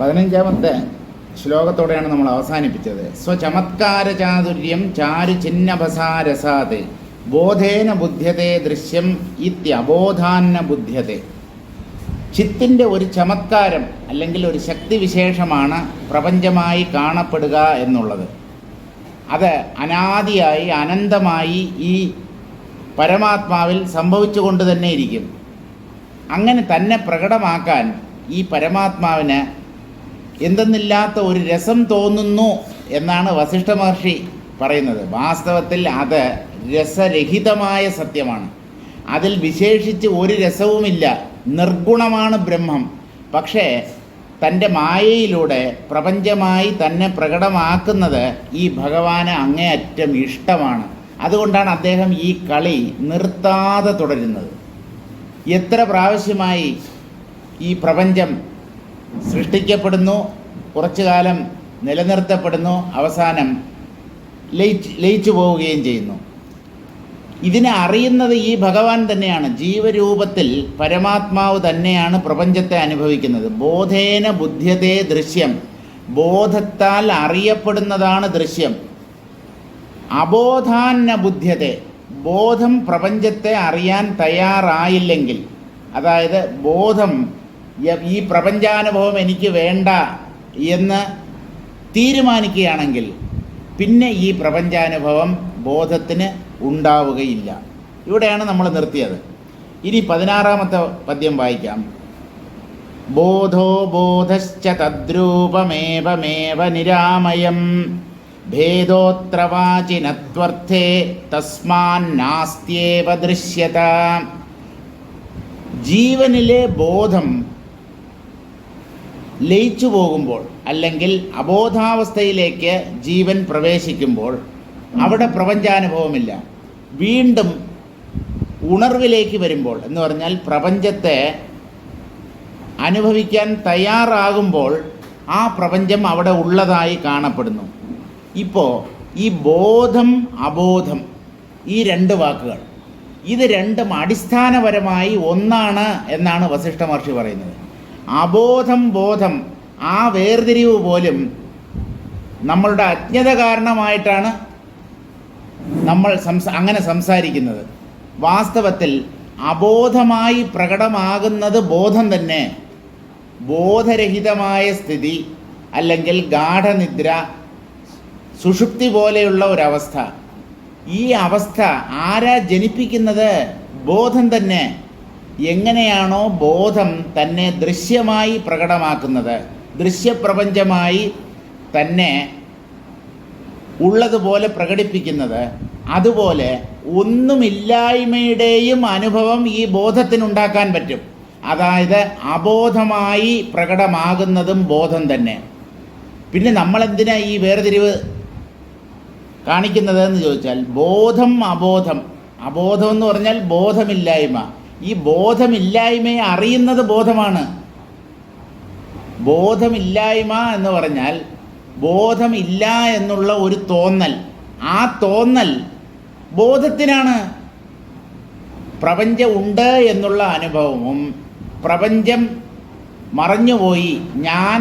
15-ാമത്തെ ശ്ലോകത്തോടെയാണ് നമ്മൾ അവസാനിപ്പിച്ചത്. സ്വചമത്കാര ചാതുര്യം ചാരു ചിന്നഭസാരസാത് ബോധേന ബുദ്ധ്യത്തെ ദൃശ്യം ഇത്യബോധാന്ന ബുദ്ധ്യത്തെ. ചിത്തിൻ്റെ ഒരു ചമത്കാരം അല്ലെങ്കിൽ ഒരു ശക്തിവിശേഷമാണ് പ്രപഞ്ചമായി കാണപ്പെടുക എന്നുള്ളത്. അത് അനാദിയായി അനന്തമായി ഈ പരമാത്മാവിൽ സംഭവിച്ചുകൊണ്ട് തന്നെ ഇരിക്കും. അങ്ങനെ തന്നെ പ്രകടമാക്കാൻ ഈ പരമാത്മാവിന് എന്തെന്നില്ലാത്ത ഒരു രസം തോന്നുന്നു എന്നാണ് വസിഷ്ഠ മഹർഷി പറയുന്നത്. വാസ്തവത്തിൽ അത് രസരഹിതമായ സത്യമാണ്. അതിൽ വിശേഷിച്ച് ഒരു രസവുമില്ല. നിർഗുണമാണ് ബ്രഹ്മം. പക്ഷേ തൻ്റെ മായയിലൂടെ പ്രപഞ്ചമായി തന്നെ പ്രകടമാക്കുന്നത് ഈ ഭഗവാന് അങ്ങേയറ്റം ഇഷ്ടമാണ്. അതുകൊണ്ടാണ് അദ്ദേഹം ഈ കളി നിർത്താതെ തുടരുന്നത്. എത്ര പ്രാവശ്യമായി ഈ പ്രപഞ്ചം സൃഷ്ടിക്കപ്പെടുന്നു, കുറച്ചു കാലം നിലനിർത്തപ്പെടുന്നു, അവസാനം ലയിച്ചു പോവുകയും ചെയ്യുന്നു. ഇതിനെ അറിയുന്നത് ഈ ഭഗവാൻ തന്നെയാണ്. ജീവരൂപത്തിൽ പരമാത്മാവ് തന്നെയാണ് പ്രപഞ്ചത്തെ അനുഭവിക്കുന്നത്. ബോധേന ബുദ്ധ്യതേ ദൃശ്യം, ബോധത്താൽ അറിയപ്പെടുന്നതാണ് ദൃശ്യം. അബോധാന്ന ബുദ്ധ്യതേ, ബോധം പ്രപഞ്ചത്തെ അറിയാൻ തയ്യാറായില്ലെങ്കിൽ, അതായത് ബോധം ഈ പ്രപഞ്ചാനുഭവം എനിക്ക് വേണ്ട എന്ന് തീരുമാനിക്കുകയാണെങ്കിൽ പിന്നെ ഈ പ്രപഞ്ചാനുഭവം ബോധത്തിന് ഉണ്ടാവുകയില്ല. ഇവിടെയാണ് നമ്മൾ നിർത്തിയത്. ഇനി 16-ാമത്തെ പദ്യം വായിക്കാം. ബോധോ ബോധശ്ച തദ്രൂപമേവമേവ നിരാമയം ഭേദോത്ര വാചിനത്വർത്ഥേ തസ്മാന്നാസ്ത്യേവ ദൃശ്യത. ജീവനിലെ ബോധം ലയിച്ചു പോകുമ്പോൾ അല്ലെങ്കിൽ അബോധാവസ്ഥയിലേക്ക് ജീവൻ പ്രവേശിക്കുമ്പോൾ അവിടെ പ്രപഞ്ചാനുഭവമില്ല. വീണ്ടും ഉണർവിലേക്ക് വരുമ്പോൾ എന്ന് പറഞ്ഞാൽ പ്രപഞ്ചത്തെ അനുഭവിക്കാൻ തയ്യാറാകുമ്പോൾ ആ പ്രപഞ്ചം അവിടെ ഉള്ളതായി കാണപ്പെടുന്നു. ഇപ്പോൾ ഈ ബോധം അബോധം ഈ രണ്ട് വാക്കുകൾ, ഇത് രണ്ടും അടിസ്ഥാനപരമായി ഒന്നാണ് എന്നാണ് വസിഷ്ഠ മഹർഷി പറയുന്നത്. അബോധം ബോധം ആ വേർതിരിവ് പോലും നമ്മളുടെ അജ്ഞത കാരണമായിട്ടാണ് നമ്മൾ അങ്ങനെ സംസാരിക്കുന്നത്. വാസ്തവത്തിൽ അബോധമായി പ്രകടമാകുന്നത് ബോധം തന്നെ. ബോധരഹിതമായ സ്ഥിതി അല്ലെങ്കിൽ ഗാഠനിദ്ര, സുഷുപ്തി പോലെയുള്ള ഒരവസ്ഥ, ഈ അവസ്ഥ ആരാ ജനിപ്പിക്കുന്നത്? ബോധം തന്നെ. എങ്ങനെയാണോ ബോധം തന്നെ ദൃശ്യമായി പ്രകടമാക്കുന്നത്, ദൃശ്യപ്രപഞ്ചമായി തന്നെ ഉള്ളതുപോലെ പ്രകടിപ്പിക്കുന്നത്, അതുപോലെ ഒന്നുമില്ലായ്മയുടെയും അനുഭവം ഈ ബോധത്തിനുണ്ടാക്കാൻ പറ്റും. അതായത് അബോധമായി പ്രകടമാകുന്നതും ബോധം തന്നെ. പിന്നെ നമ്മളെന്തിനാ ഈ വേർതിരിവ് കാണിക്കുന്നത് എന്ന് ചോദിച്ചാൽ, ബോധം അബോധം, അബോധം എന്ന് പറഞ്ഞാൽ ബോധമില്ലായ്മ. ഈ ബോധമില്ലായ്മയെ അറിയുന്നത് ബോധമാണ്. ബോധമില്ലായ്മ എന്ന് പറഞ്ഞാൽ ബോധമില്ല എന്നുള്ള ഒരു തോന്നൽ, ആ തോന്നൽ ബോധത്തിനാണ്. പ്രപഞ്ചം ഉണ്ട് എന്നുള്ള അനുഭവവും പ്രപഞ്ചം മറഞ്ഞുപോയി, ഞാൻ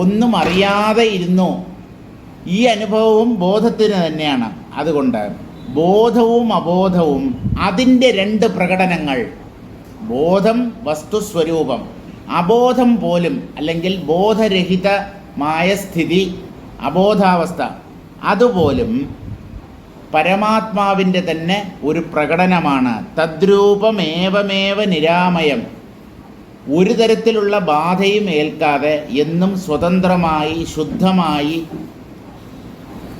ഒന്നും അറിയാതെ ഇരുന്നു, ഈ അനുഭവവും ബോധത്തിന് തന്നെയാണ്. അതുകൊണ്ട് ബോധവും അബോധവും അതിൻ്റെ രണ്ട് പ്രകടനങ്ങൾ. ബോധം വസ്തുസ്വരൂപം, അബോധം പോലും അല്ലെങ്കിൽ ബോധരഹിതമായ സ്ഥിതി, അബോധാവസ്ഥ, അതുപോലും പരമാത്മാവിൻ്റെ തന്നെ ഒരു പ്രകടനമാണ്. തദ്രൂപമേവമേവ നിരാമയം, ഒരു തരത്തിലുള്ള ബാധയും ഏൽക്കാതെ എന്നും സ്വതന്ത്രമായി ശുദ്ധമായി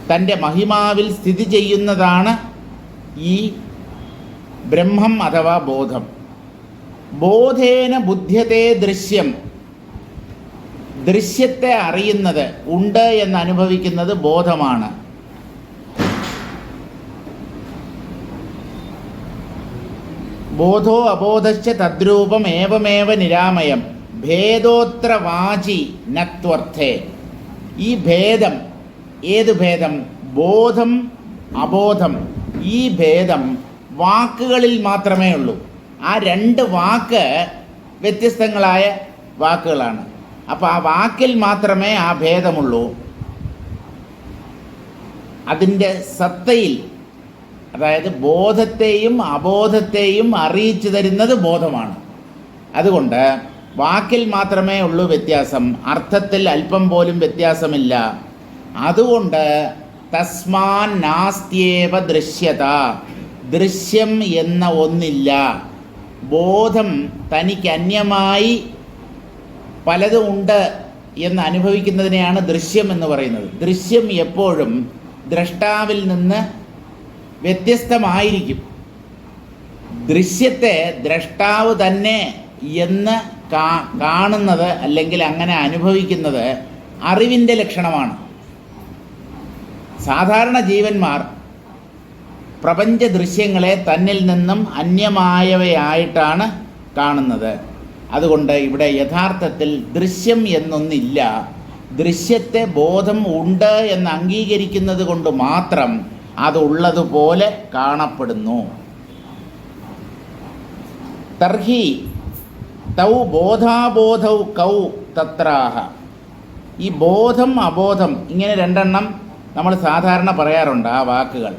തൻ്റെ മഹിമാവിൽ സ്ഥിതി ചെയ്യുന്നതാണ് ഈ ബ്രഹ്മം അഥവാ ബോധം. ബോധേന ബുദ്ധ്യത്തെ ദൃശ്യം, ദൃശ്യത്തെ അറിയുന്നത്, ഉണ്ട് എന്ന് അനുഭവിക്കുന്നത് ബോധമാണ്. ബോധോ അബോധശ്ച തദ്രൂപം ഏവമേവ നിരാമയം ഭേദോത്ര വാചി നത്വർത്ഥേ. ഈ ഭേദം, ഏത് ഭേദം? ബോധം അബോധം, ഈ ഭേദം വാക്കുകളിൽ മാത്രമേ ഉള്ളൂ. ആ രണ്ട് വാക്ക് വ്യത്യസ്തങ്ങളായ വാക്കുകളാണ്. അപ്പോൾ ആ വാക്കിൽ മാത്രമേ ആ ഭേദമുള്ളൂ. അതിൻ്റെ സത്തയിൽ, അതായത് ബോധത്തെയും അബോധത്തെയും അറിയിച്ചു തരുന്നത് ബോധമാണ്. അതുകൊണ്ട് വാക്കിൽ മാത്രമേ ഉള്ളൂ വ്യത്യാസം, അർത്ഥത്തിൽ അല്പം പോലും വ്യത്യാസമില്ല. അതുകൊണ്ട് തസ്മാൻ നാസ്ത്യേവ ദൃശ്യത, ദൃശ്യം എന്ന ഒന്നില്ല. ബോധം തനിക്ക് അന്യമായി പലതും ഉണ്ട് എന്ന് അനുഭവിക്കുന്നതിനെയാണ് ദൃശ്യം എന്ന് പറയുന്നത്. ദൃശ്യം എപ്പോഴും ദ്രഷ്ടാവിൽ നിന്ന് വ്യത്യസ്തമായിരിക്കും. ദൃശ്യത്തെ ദ്രഷ്ടാവ് തന്നെ എന്ന് കാണുന്നത് അല്ലെങ്കിൽ അങ്ങനെ അനുഭവിക്കുന്നത് അറിവിൻ്റെ ലക്ഷണമാണ്. സാധാരണ ജീവന്മാർ പ്രപഞ്ച ദൃശ്യങ്ങളെ തന്നിൽ നിന്നും അന്യമായവയായിട്ടാണ് കാണുന്നത്. അതുകൊണ്ട് ഇവിടെ യഥാർത്ഥത്തിൽ ദൃശ്യം എന്നൊന്നില്ല. ദൃശ്യത്തെ ബോധം ഉണ്ട് എന്ന് അംഗീകരിക്കുന്നത് കൊണ്ട് മാത്രം അതുള്ളതുപോലെ കാണപ്പെടുന്നു. തർഹി തൗ ബോധാബോധൗ കൗ തത്രാഹ. ഈ ബോധം അബോധം ഇങ്ങനെ രണ്ടെണ്ണം നമ്മൾ സാധാരണ പറയാറുണ്ട് ആ വാക്കുകൾ.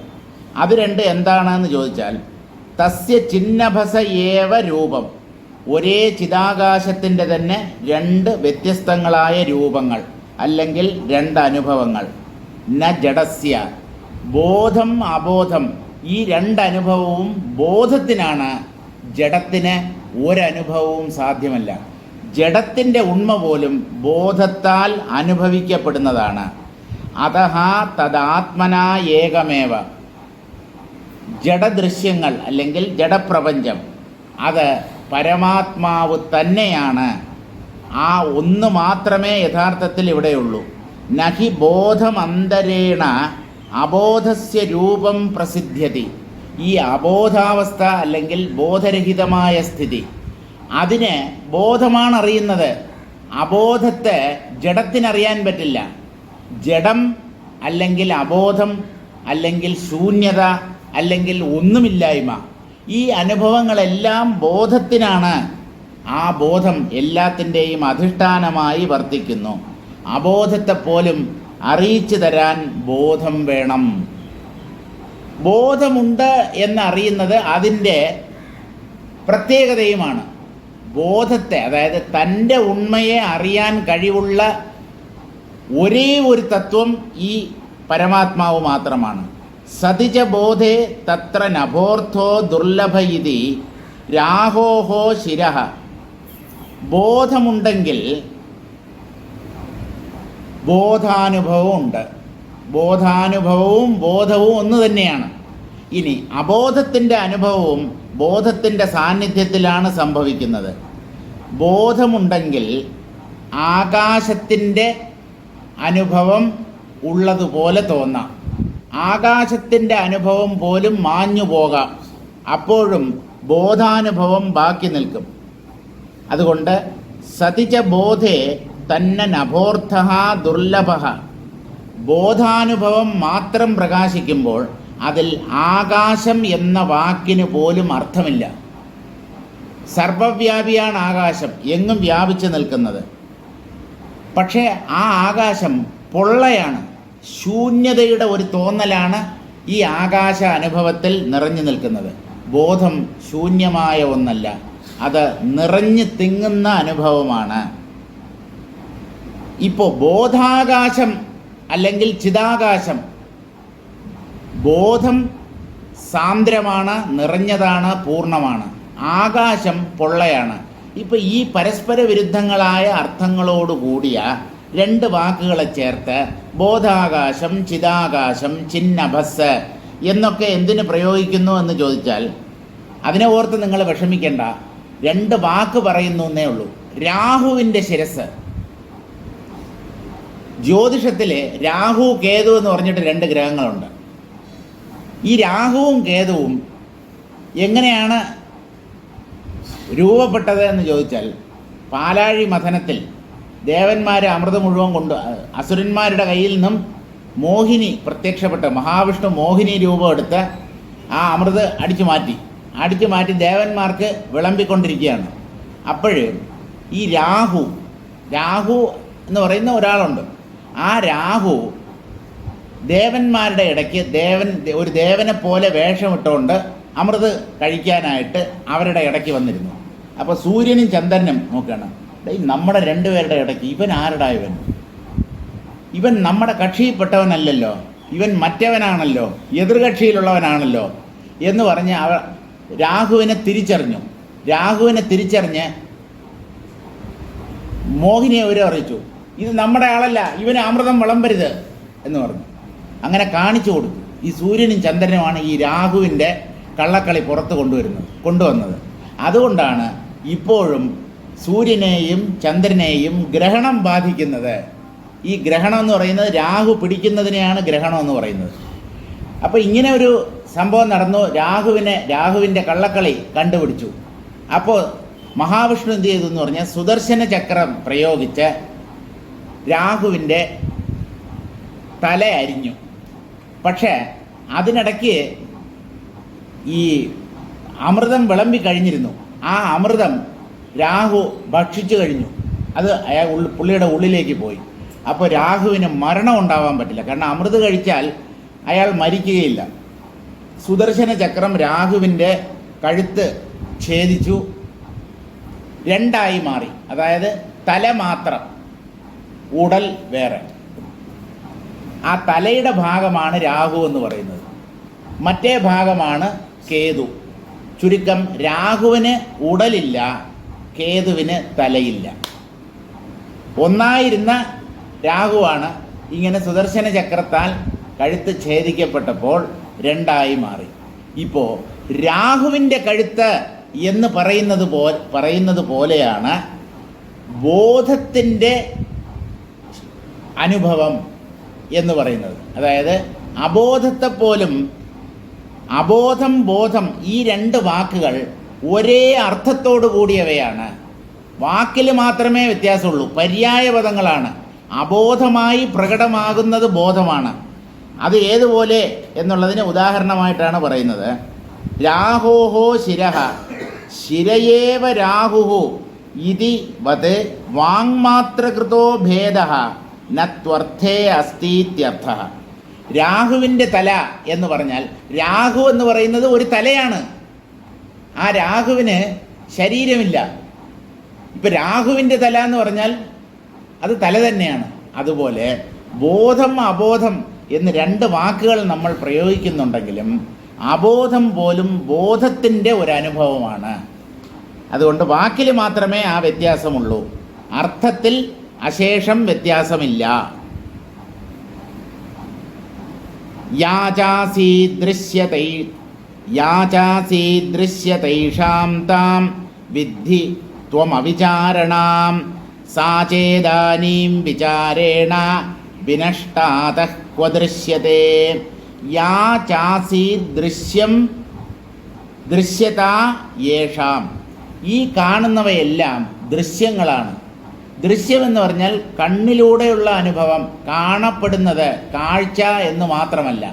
അത് രണ്ട് എന്താണെന്ന് ചോദിച്ചാൽ, തസ്യ ചിന്നഭസ ഏവ രൂപം, ഒരേ ചിതാകാശത്തിൻ്റെ തന്നെ രണ്ട് വ്യത്യസ്തങ്ങളായ രൂപങ്ങൾ അല്ലെങ്കിൽ രണ്ട് അനുഭവങ്ങൾ. ന ജഡസ്യ, ബോധം അബോധം ഈ രണ്ടനുഭവവും ബോധത്തിനാണ്, ജഡത്തിന് ഒരനുഭവവും സാധ്യമല്ല. ജഡത്തിൻ്റെ ഉണ്മ പോലും ബോധത്താൽ അനുഭവിക്കപ്പെടുന്നതാണ്. അതഹ തദാത്മനാ ഏകമേവ, ജഡദൃശ്യങ്ങൾ അല്ലെങ്കിൽ ജഡപ്രപഞ്ചം അത് പരമാത്മാവ് തന്നെയാണ്. ആ ഒന്ന് മാത്രമേ യഥാർത്ഥത്തിൽ ഇവിടെയുള്ളൂ. നഹി ബോധമന്തരേണ അബോധസ്യ രൂപം പ്രസിദ്ധ്യതി. ഈ അബോധാവസ്ഥ അല്ലെങ്കിൽ ബോധരഹിതമായ സ്ഥിതി, അതിന് ബോധമാണ് അറിയുന്നത്. അബോധത്തെ ജഡത്തിനറിയാൻ പറ്റില്ല. ജഡം അല്ലെങ്കിൽ അബോധം അല്ലെങ്കിൽ ശൂന്യത അല്ലെങ്കിൽ ഒന്നുമില്ലായ്മ, ഈ അനുഭവങ്ങളെല്ലാം ബോധത്തിനാണ്. ആ ബോധം എല്ലാത്തിൻ്റെയും അധിഷ്ഠാനമായി വർത്തിക്കുന്നു. അബോധത്തെ പോലും അറിയിച്ചു തരാൻ ബോധം വേണം. ബോധമുണ്ട് എന്നറിയുന്നത് അതിൻ്റെ പ്രത്യേകതയുമാണ്. ബോധത്തെ, അതായത് തൻ്റെ ഉണ്മയെ അറിയാൻ കഴിവുള്ള ഒരേ ഒരു തത്വം ഈ പരമാത്മാവ് മാത്രമാണ്. സതിജ ബോധേ തത്ര നഭോർത്ഥോ ദുർലഭ ഇതി രാഹോഹോ ശിരഃ. ബോധമുണ്ടെങ്കിൽ ബോധാനുഭവം ഉണ്ട്. ബോധാനുഭവവും ബോധവും ഒന്ന് തന്നെയാണ്. ഇനി അബോധത്തിൻ്റെ അനുഭവവും ബോധത്തിൻ്റെ സാന്നിധ്യത്തിലാണ് സംഭവിക്കുന്നത്. ബോധമുണ്ടെങ്കിൽ ആകാശത്തിൻ്റെ അനുഭവം ഉള്ളതുപോലെ തോന്നാം. ആകാശത്തിൻ്റെ അനുഭവം പോലും മാഞ്ഞു പോകാം. അപ്പോഴും ബോധാനുഭവം ബാക്കി നിൽക്കും. അതുകൊണ്ട് സതിച ബോധേ തന്നെ നഭോർത്ഥ ദുർലഭ. ബോധാനുഭവം മാത്രം പ്രകാശിക്കുമ്പോൾ അതിൽ ആകാശം എന്ന വാക്കിന് പോലും അർത്ഥമില്ല. സർവവ്യാപിയാണ് ആകാശം, എങ്ങും വ്യാപിച്ചു നിൽക്കുന്നത്. പക്ഷേ ആ ആകാശം പൊള്ളയാണ്. ശൂന്യതയുടെ ഒരു തോന്നലാണ് ഈ ആകാശ അനുഭവത്തിൽ നിറഞ്ഞു നിൽക്കുന്നത്. ബോധം ശൂന്യമായ ഒന്നല്ല, അത് നിറഞ്ഞു തിങ്ങുന്ന അനുഭവമാണ്. ഇപ്പോൾ ബോധാകാശം അല്ലെങ്കിൽ ചിതാകാശം, ബോധം സാന്ദ്രമാണ്, നിറഞ്ഞതാണ്, പൂർണ്ണമാണ്. ആകാശം പൊള്ളയാണ്. ഇപ്പോൾ ഈ പരസ്പര വിരുദ്ധങ്ങളായ അർത്ഥങ്ങളോടുകൂടിയ രണ്ട് വാക്കുകളെ ചേർത്ത് ബോധാകാശം, ചിതാകാശം, ചിന്നഭസ് എന്നൊക്കെ എന്തിന് പ്രയോഗിക്കുന്നു എന്ന് ചോദിച്ചാൽ, അതിനെ ഓർത്ത് നിങ്ങൾ വിഷമിക്കേണ്ട. രണ്ട് വാക്ക് പറയുന്നു എന്നേ ഉള്ളൂ. രാഹുവിൻ്റെ ശിരസ്, ജ്യോതിഷത്തിൽ രാഹു കേതു എന്ന് പറഞ്ഞിട്ട് രണ്ട് ഗ്രഹങ്ങളുണ്ട്. ഈ രാഹുവും കേതുവും എങ്ങനെയാണ് രൂപപ്പെട്ടത് എന്ന് ചോദിച്ചാൽ, പാലാഴി മഥനത്തിൽ ദേവന്മാർ അമൃതം മുഴുവൻ കൊണ്ട് അസുരന്മാരുടെ കയ്യിൽ നിന്നും മോഹിനി പ്രത്യക്ഷപ്പെട്ട്, മഹാവിഷ്ണു മോഹിനി രൂപം എടുത്ത് ആ അമൃത് അടിച്ചു മാറ്റി ദേവന്മാർക്ക് വിളമ്പിക്കൊണ്ടിരിക്കുകയാണ്. അപ്പോൾ ഈ രാഹു രാഹു എന്ന് പറയുന്ന ഒരാളുണ്ട്. ആ രാഹു ദേവന്മാരുടെ ഇടയ്ക്ക് ഒരു ദേവനെ പോലെ വേഷമിട്ടുകൊണ്ട് അമൃത് കഴിക്കാനായിട്ട് അവരുടെ ഇടയ്ക്ക് വന്നിരുന്നു. അപ്പോൾ സൂര്യനും ചന്ദ്രനും നോക്കുകയാണ്, നമ്മുടെ രണ്ടുപേരുടെ ഇടയ്ക്ക് ഇവൻ ആരുടെ ഇവൻ നമ്മുടെ കക്ഷിയിൽപ്പെട്ടവനല്ലല്ലോ, ഇവൻ മറ്റവനാണല്ലോ, എതിർകക്ഷിയിലുള്ളവനാണല്ലോ എന്ന് പറഞ്ഞ് രാഹുവിനെ തിരിച്ചറിഞ്ഞ് മോഹിനിയെ അവരെ അറിയിച്ചു, ഇത് നമ്മുടെ ആളല്ല, ഇവന് അമൃതം വിളമ്പരുത് എന്ന് പറഞ്ഞു. അങ്ങനെ കാണിച്ചു കൊടുത്തു. ഈ സൂര്യനും ചന്ദ്രനുമാണ് ഈ രാഹുവിൻ്റെ കള്ളക്കളി പുറത്ത് കൊണ്ടുവന്നത്. അതുകൊണ്ടാണ് ഇപ്പോഴും സൂര്യനെയും ചന്ദ്രനെയും ഗ്രഹണം ബാധിക്കുന്നത്. ഈ ഗ്രഹണം എന്ന് പറയുന്നത് രാഹു പിടിക്കുന്നതിനെയാണ് ഗ്രഹണം എന്ന് പറയുന്നത്. അപ്പോൾ ഇങ്ങനെ ഒരു സംഭവം നടന്നു. രാഹുവിൻ്റെ കള്ളക്കളി കണ്ടുപിടിച്ചു. അപ്പോൾ മഹാവിഷ്ണു എന്ത് ചെയ്തു എന്ന് പറഞ്ഞാൽ സുദർശന ചക്രം പ്രയോഗിച്ച് രാഹുവിൻ്റെ തല അരിഞ്ഞു. പക്ഷേ അതിനിടയ്ക്ക് ഈ അമൃതം വിളമ്പി കഴിഞ്ഞിരുന്നു. ആ അമൃതം രാഹു ഭക്ഷിച്ചു കഴിഞ്ഞു. അത് പുള്ളിയുടെ ഉള്ളിലേക്ക് പോയി. അപ്പോൾ രാഹുവിന് മരണം ഉണ്ടാവാൻ പറ്റില്ല. കാരണം അമൃത് കഴിച്ചാൽ അയാൾ മരിക്കുകയില്ല. സുദർശന ചക്രം രാഹുവിൻ്റെ കഴുത്ത് ഛേദിച്ചു, രണ്ടായി മാറി. അതായത് തല മാത്രം, ഉടൽ വേറെ. ആ തലയുടെ ഭാഗമാണ് രാഹു എന്ന് പറയുന്നത്, മറ്റേ ഭാഗമാണ് കേതു. ചുരുക്കം രാഹുവിന് ഉടലില്ല, കേതുവിന് തലയില്ല. ഒന്നായിരുന്ന രാഹുവാണ് ഇങ്ങനെ സുദർശന ചക്രത്താൽ കഴുത്ത് ഛേദിക്കപ്പെട്ടപ്പോൾ രണ്ടായി മാറി. ഇപ്പോൾ രാഹുവിൻ്റെ കഴുത്ത് എന്ന് പറയുന്നത് പോലെയാണ് ബോധത്തിൻ്റെ അനുഭവം എന്ന് പറയുന്നത്. അതായത് അബോധത്തെപ്പോലും അബോധം, ബോധം, ഈ രണ്ട് വാക്കുകൾ ഒരേ അർത്ഥത്തോടു കൂടിയവയാണ്. വാക്കിൽ മാത്രമേ വ്യത്യാസമുള്ളൂ, പര്യായ പദങ്ങളാണ്. അബോധമായി പ്രകടമാകുന്നത് ബോധമാണ്. അത് ഏതുപോലെ എന്നുള്ളതിന് ഉദാഹരണമായിട്ടാണ് പറയുന്നത്. രാഹോഹോ ശിരഃ ശിരയേവ രാഹുഹു ഇതി വത് വാങ്മാത്രകൃതോ ഭേദഃ നത്വർത്ഥേ അസ്തീത്യർത്ഥഃ. രാഹുവിൻ്റെ തല എന്ന് പറഞ്ഞാൽ, രാഹു എന്ന് പറയുന്നത് ഒരു തലയാണ്. ആ രാഹുവിന് ശരീരമില്ല. ഇപ്പം രാഹുവിൻ്റെ തല എന്ന് പറഞ്ഞാൽ അത് തല തന്നെയാണ്. അതുപോലെ ബോധം, അബോധം എന്ന് രണ്ട് വാക്കുകൾ നമ്മൾ പ്രയോഗിക്കുന്നുണ്ടെങ്കിലും അബോധം പോലും ബോധത്തിൻ്റെ ഒരനുഭവമാണ്. അതുകൊണ്ട് വാക്കിൽ മാത്രമേ ആ വ്യത്യാസമുള്ളൂ, അർത്ഥത്തിൽ അശേഷം വ്യത്യാസമില്ല. യാചാസീദൃശ്യതൈഷാം താം വിദ്ധി ത്വമവിചാരണാം സാചേദാനീം വിചാരേണ വിനഷ്ടാതഃ ക്വ ദൃശ്യതേ. യാചാസീദൃശ്യം ദൃശ്യതാ യേഷാം. ഈ കാണുന്നവയെല്ലാം ദൃശ്യങ്ങളാണ്. ദൃശ്യമെന്ന് പറഞ്ഞാൽ കണ്ണിലൂടെയുള്ള അനുഭവം, കാണപ്പെടുന്നത്, കാഴ്ച എന്ന് മാത്രമല്ല.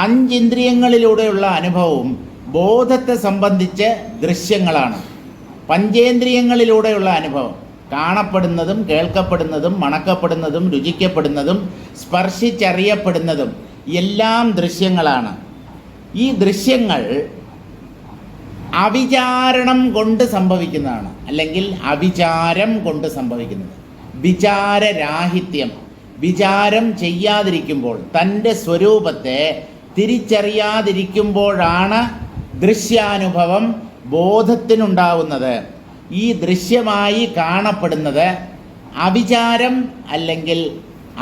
അഞ്ചിന്ദ്രിയങ്ങളിലൂടെയുള്ള അനുഭവവും ബോധത്തെ സംബന്ധിച്ച് ദൃശ്യങ്ങളാണ്. പഞ്ചേന്ദ്രിയങ്ങളിലൂടെയുള്ള അനുഭവം, കാണപ്പെടുന്നതും കേൾക്കപ്പെടുന്നതും മണക്കപ്പെടുന്നതും രുചിക്കപ്പെടുന്നതും സ്പർശിച്ചറിയപ്പെടുന്നതും എല്ലാം ദൃശ്യങ്ങളാണ്. ഈ ദൃശ്യങ്ങൾ അവിചാരണം കൊണ്ട് സംഭവിക്കുന്നതാണ്, അല്ലെങ്കിൽ അവിചാരം കൊണ്ട് സംഭവിക്കുന്നത്. വിചാരരാഹിത്യം, വിചാരം ചെയ്യാതിരിക്കുമ്പോൾ, തൻ്റെ സ്വരൂപത്തെ തിരിച്ചറിയാതിരിക്കുമ്പോഴാണ് ദൃശ്യാനുഭവം ബോധത്തിനുണ്ടാവുന്നത്. ഈ ദൃശ്യമായി കാണപ്പെടുന്നത് അവിചാരം അല്ലെങ്കിൽ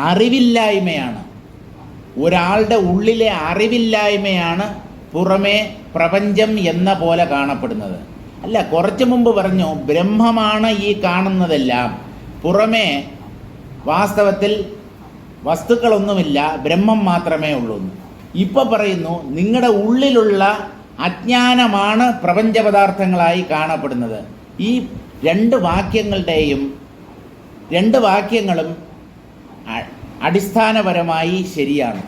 അറിവില്ലായ്മയാണ്. ഒരാളുടെ ഉള്ളിലെ അറിവില്ലായ്മയാണ് പുറമേ പ്രപഞ്ചം എന്ന പോലെ കാണപ്പെടുന്നത്. അല്ല, കുറച്ചു മുമ്പ് പറഞ്ഞു ബ്രഹ്മമാണ് ഈ കാണുന്നതെല്ലാം, പുറമേ വാസ്തവത്തിൽ വസ്തുക്കളൊന്നുമില്ല, ബ്രഹ്മം മാത്രമേ ഉള്ളൂ. ഇപ്പോൾ പറയുന്നു നിങ്ങളുടെ ഉള്ളിലുള്ള അജ്ഞാനമാണ് പ്രപഞ്ച പദാർത്ഥങ്ങളായി കാണപ്പെടുന്നത്. ഈ രണ്ട് വാക്യങ്ങളും അടിസ്ഥാനപരമായി ശരിയാണ്.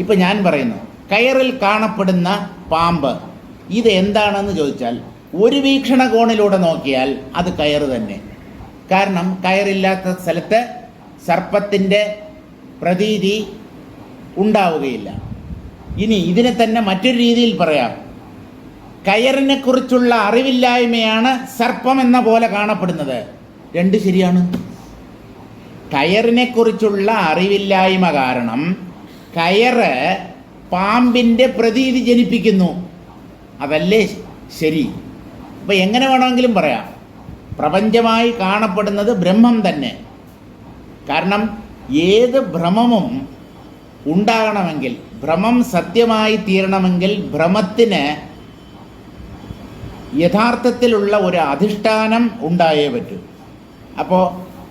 ഇപ്പം ഞാൻ പറയുന്നു, കയറിൽ കാണപ്പെടുന്ന പാമ്പ് ഇത് എന്താണെന്ന് ചോദിച്ചാൽ ഒരു വീക്ഷണകോണിലൂടെ നോക്കിയാൽ അത് കയറ് തന്നെ. കാരണം കയറില്ലാത്ത സ്ഥലത്ത് സർപ്പത്തിൻ്റെ പ്രതീതി ഉണ്ടാവുകയില്ല. ഇനി ഇതിനെ തന്നെ മറ്റൊരു രീതിയിൽ പറയാം. കയറിനെ കുറിച്ചുള്ള അറിവില്ലായ്മയാണ് സർപ്പം എന്ന പോലെ കാണപ്പെടുന്നത്. രണ്ട് ശരിയാണ്. കയറിനെ കുറിച്ചുള്ള അറിവില്ലായ്മ കാരണം കയറ് പാമ്പിൻ്റെ പ്രതീതി ജനിപ്പിക്കുന്നു. അതല്ലേ ശരി? അപ്പോൾ എങ്ങനെ വേണമെങ്കിലും പറയാം, പ്രപഞ്ചമായി കാണപ്പെടുന്നത് ബ്രഹ്മം തന്നെ. കാരണം ഏത് ഭ്രമവും ഉണ്ടാകണമെങ്കിൽ, ഭ്രമം സത്യമായി തീരണമെങ്കിൽ ഭ്രമത്തിന് യഥാർത്ഥത്തിലുള്ള ഒരു അധിഷ്ഠാനം ഉണ്ടായേ പറ്റൂ. അപ്പോൾ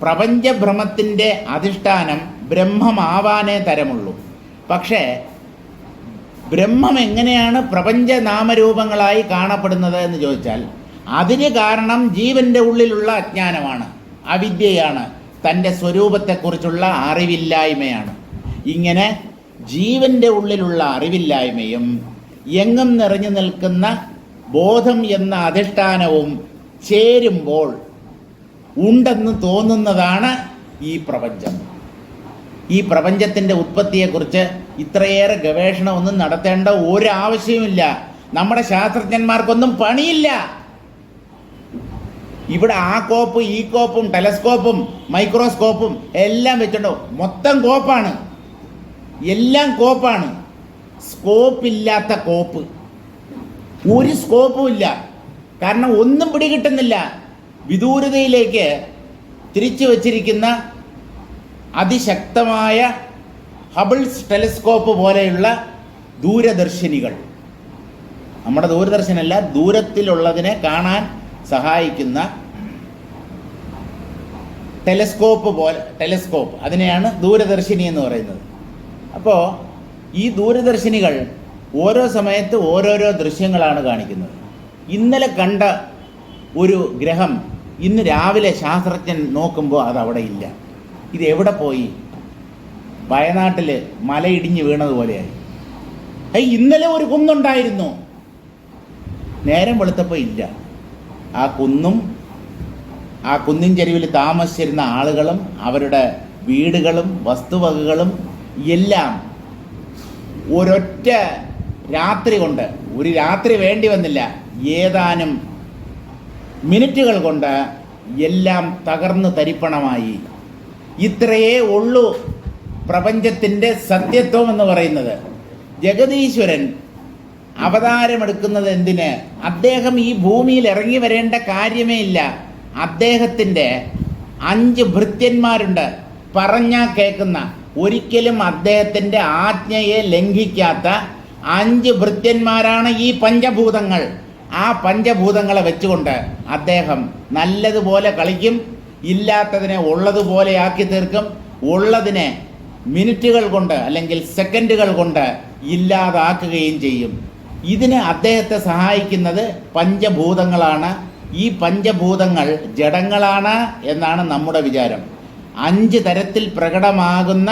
പ്രപഞ്ചഭ്രമത്തിൻ്റെ അധിഷ്ഠാനം ബ്രഹ്മമാവാനേ തരമുള്ളൂ. പക്ഷേ ബ്രഹ്മം എങ്ങനെയാണ് പ്രപഞ്ച നാമരൂപങ്ങളായി കാണപ്പെടുന്നത് എന്ന് ചോദിച്ചാൽ അതിന് കാരണം ജീവൻ്റെ ഉള്ളിലുള്ള അജ്ഞാനമാണ്, അവിദ്യയാണ്, തൻ്റെ സ്വരൂപത്തെക്കുറിച്ചുള്ള അറിവില്ലായ്മയാണ്. ഇങ്ങനെ ജീവൻ്റെ ഉള്ളിലുള്ള അറിവില്ലായ്മയും എങ്ങും നിറഞ്ഞു നിൽക്കുന്ന ബോധം എന്ന അധിഷ്ഠാനവും ചേരുമ്പോൾ ഉണ്ടെന്ന് തോന്നുന്നതാണ് ഈ പ്രപഞ്ചം. ഈ പ്രപഞ്ചത്തിൻ്റെ ഉത്പത്തിയെക്കുറിച്ച് ഇത്രയേറെ ഗവേഷണമൊന്നും നടത്തേണ്ട ഒരാവശ്യവുമില്ല. നമ്മുടെ ശാസ്ത്രജ്ഞന്മാർക്കൊന്നും പണിയില്ല. ഇവിടെ ആ കോപ്പ് ഈ കോപ്പും ടെലസ്കോപ്പും മൈക്രോസ്കോപ്പും എല്ലാം വെച്ചിട്ടുണ്ടോ, മൊത്തം കോപ്പാണ്, എല്ലാം കോപ്പാണ്. സ്കോപ്പില്ലാത്ത കോപ്പ്, ഒരു സ്കോപ്പും ഇല്ല. കാരണം ഒന്നും പിടികിട്ടുന്നില്ല. വിദൂരതയിലേക്ക് തിരിച്ചു വച്ചിരിക്കുന്ന അതിശക്തമായ ഹബിൾസ് ടെലിസ്കോപ്പ് പോലെയുള്ള ദൂരദർശിനികൾ, നമ്മുടെ ദൂരദർശനല്ല, ദൂരത്തിലുള്ളതിനെ കാണാൻ സഹായിക്കുന്ന ടെലിസ്കോപ്പ്, അതിനെയാണ് ദൂരദർശിനി എന്ന് പറയുന്നത്. അപ്പോൾ ഈ ദൂരദർശിനികൾ ഓരോ സമയത്ത് ഓരോരോ ദൃശ്യങ്ങളാണ് കാണിക്കുന്നത്. ഇന്നലെ കണ്ട ഒരു ഗ്രഹം ഇന്ന് രാവിലെ ശാസ്ത്രജ്ഞൻ നോക്കുമ്പോൾ അതവിടെ ഇല്ല. ഇത് എവിടെ പോയി? വയനാട്ടിൽ മലയിടിഞ്ഞ് വീണതുപോലെയായി. ഇന്നലെ ഒരു കുന്നുണ്ടായിരുന്നു, നേരം വെളുത്തപ്പോൾ ഇല്ല. ആ കുന്നും ആ കുന്നിൻ ചെരുവിൽ താമസിച്ചിരുന്ന ആളുകളും അവരുടെ വീടുകളും വസ്തുവകകളും എല്ലാം ഒരൊറ്റ രാത്രി കൊണ്ട്, ഒരു രാത്രി വേണ്ടി വന്നില്ല, ഏതാനും മിനിറ്റുകൾ കൊണ്ട് എല്ലാം തകർന്നു തരിപ്പണമായി. ഇത്രയേ ഉള്ളൂ പ്രപഞ്ചത്തിൻ്റെ സത്യത്വം എന്ന് പറയുന്നത്. ജഗദീശ്വരൻ അവതാരമെടുക്കുന്നത് എന്തിന്? അദ്ദേഹം ഈ ഭൂമിയിൽ ഇറങ്ങി വരേണ്ട കാര്യമേ ഇല്ല. അദ്ദേഹത്തിൻ്റെ 5 ഭൃത്യന്മാരുണ്ട്, പറഞ്ഞാൽ കേൾക്കുന്ന, ഒരിക്കലും അദ്ദേഹത്തിൻ്റെ ആജ്ഞയെ ലംഘിക്കാത്ത 5 ഭൃത്യന്മാരാണ് ഈ പഞ്ചഭൂതങ്ങൾ. ആ പഞ്ചഭൂതങ്ങളെ വെച്ചുകൊണ്ട് അദ്ദേഹം നല്ലതുപോലെ കളിക്കും, ഇല്ലാത്തതിനെ ഉള്ളതുപോലെ ആക്കി തീർക്കും, ഉള്ളതിനെ മിനിറ്റുകൾ കൊണ്ട് അല്ലെങ്കിൽ സെക്കൻഡുകൾ കൊണ്ട് ഇല്ലാതാക്കുകയും ചെയ്യും. ഇതിന് അദ്ദേഹത്തെ സഹായിക്കുന്നത് പഞ്ചഭൂതങ്ങളാണ്. ഈ പഞ്ചഭൂതങ്ങൾ ജഡങ്ങളാണ് എന്നാണ് നമ്മുടെ വിചാരം. 5 തരത്തിൽ പ്രകടമാകുന്ന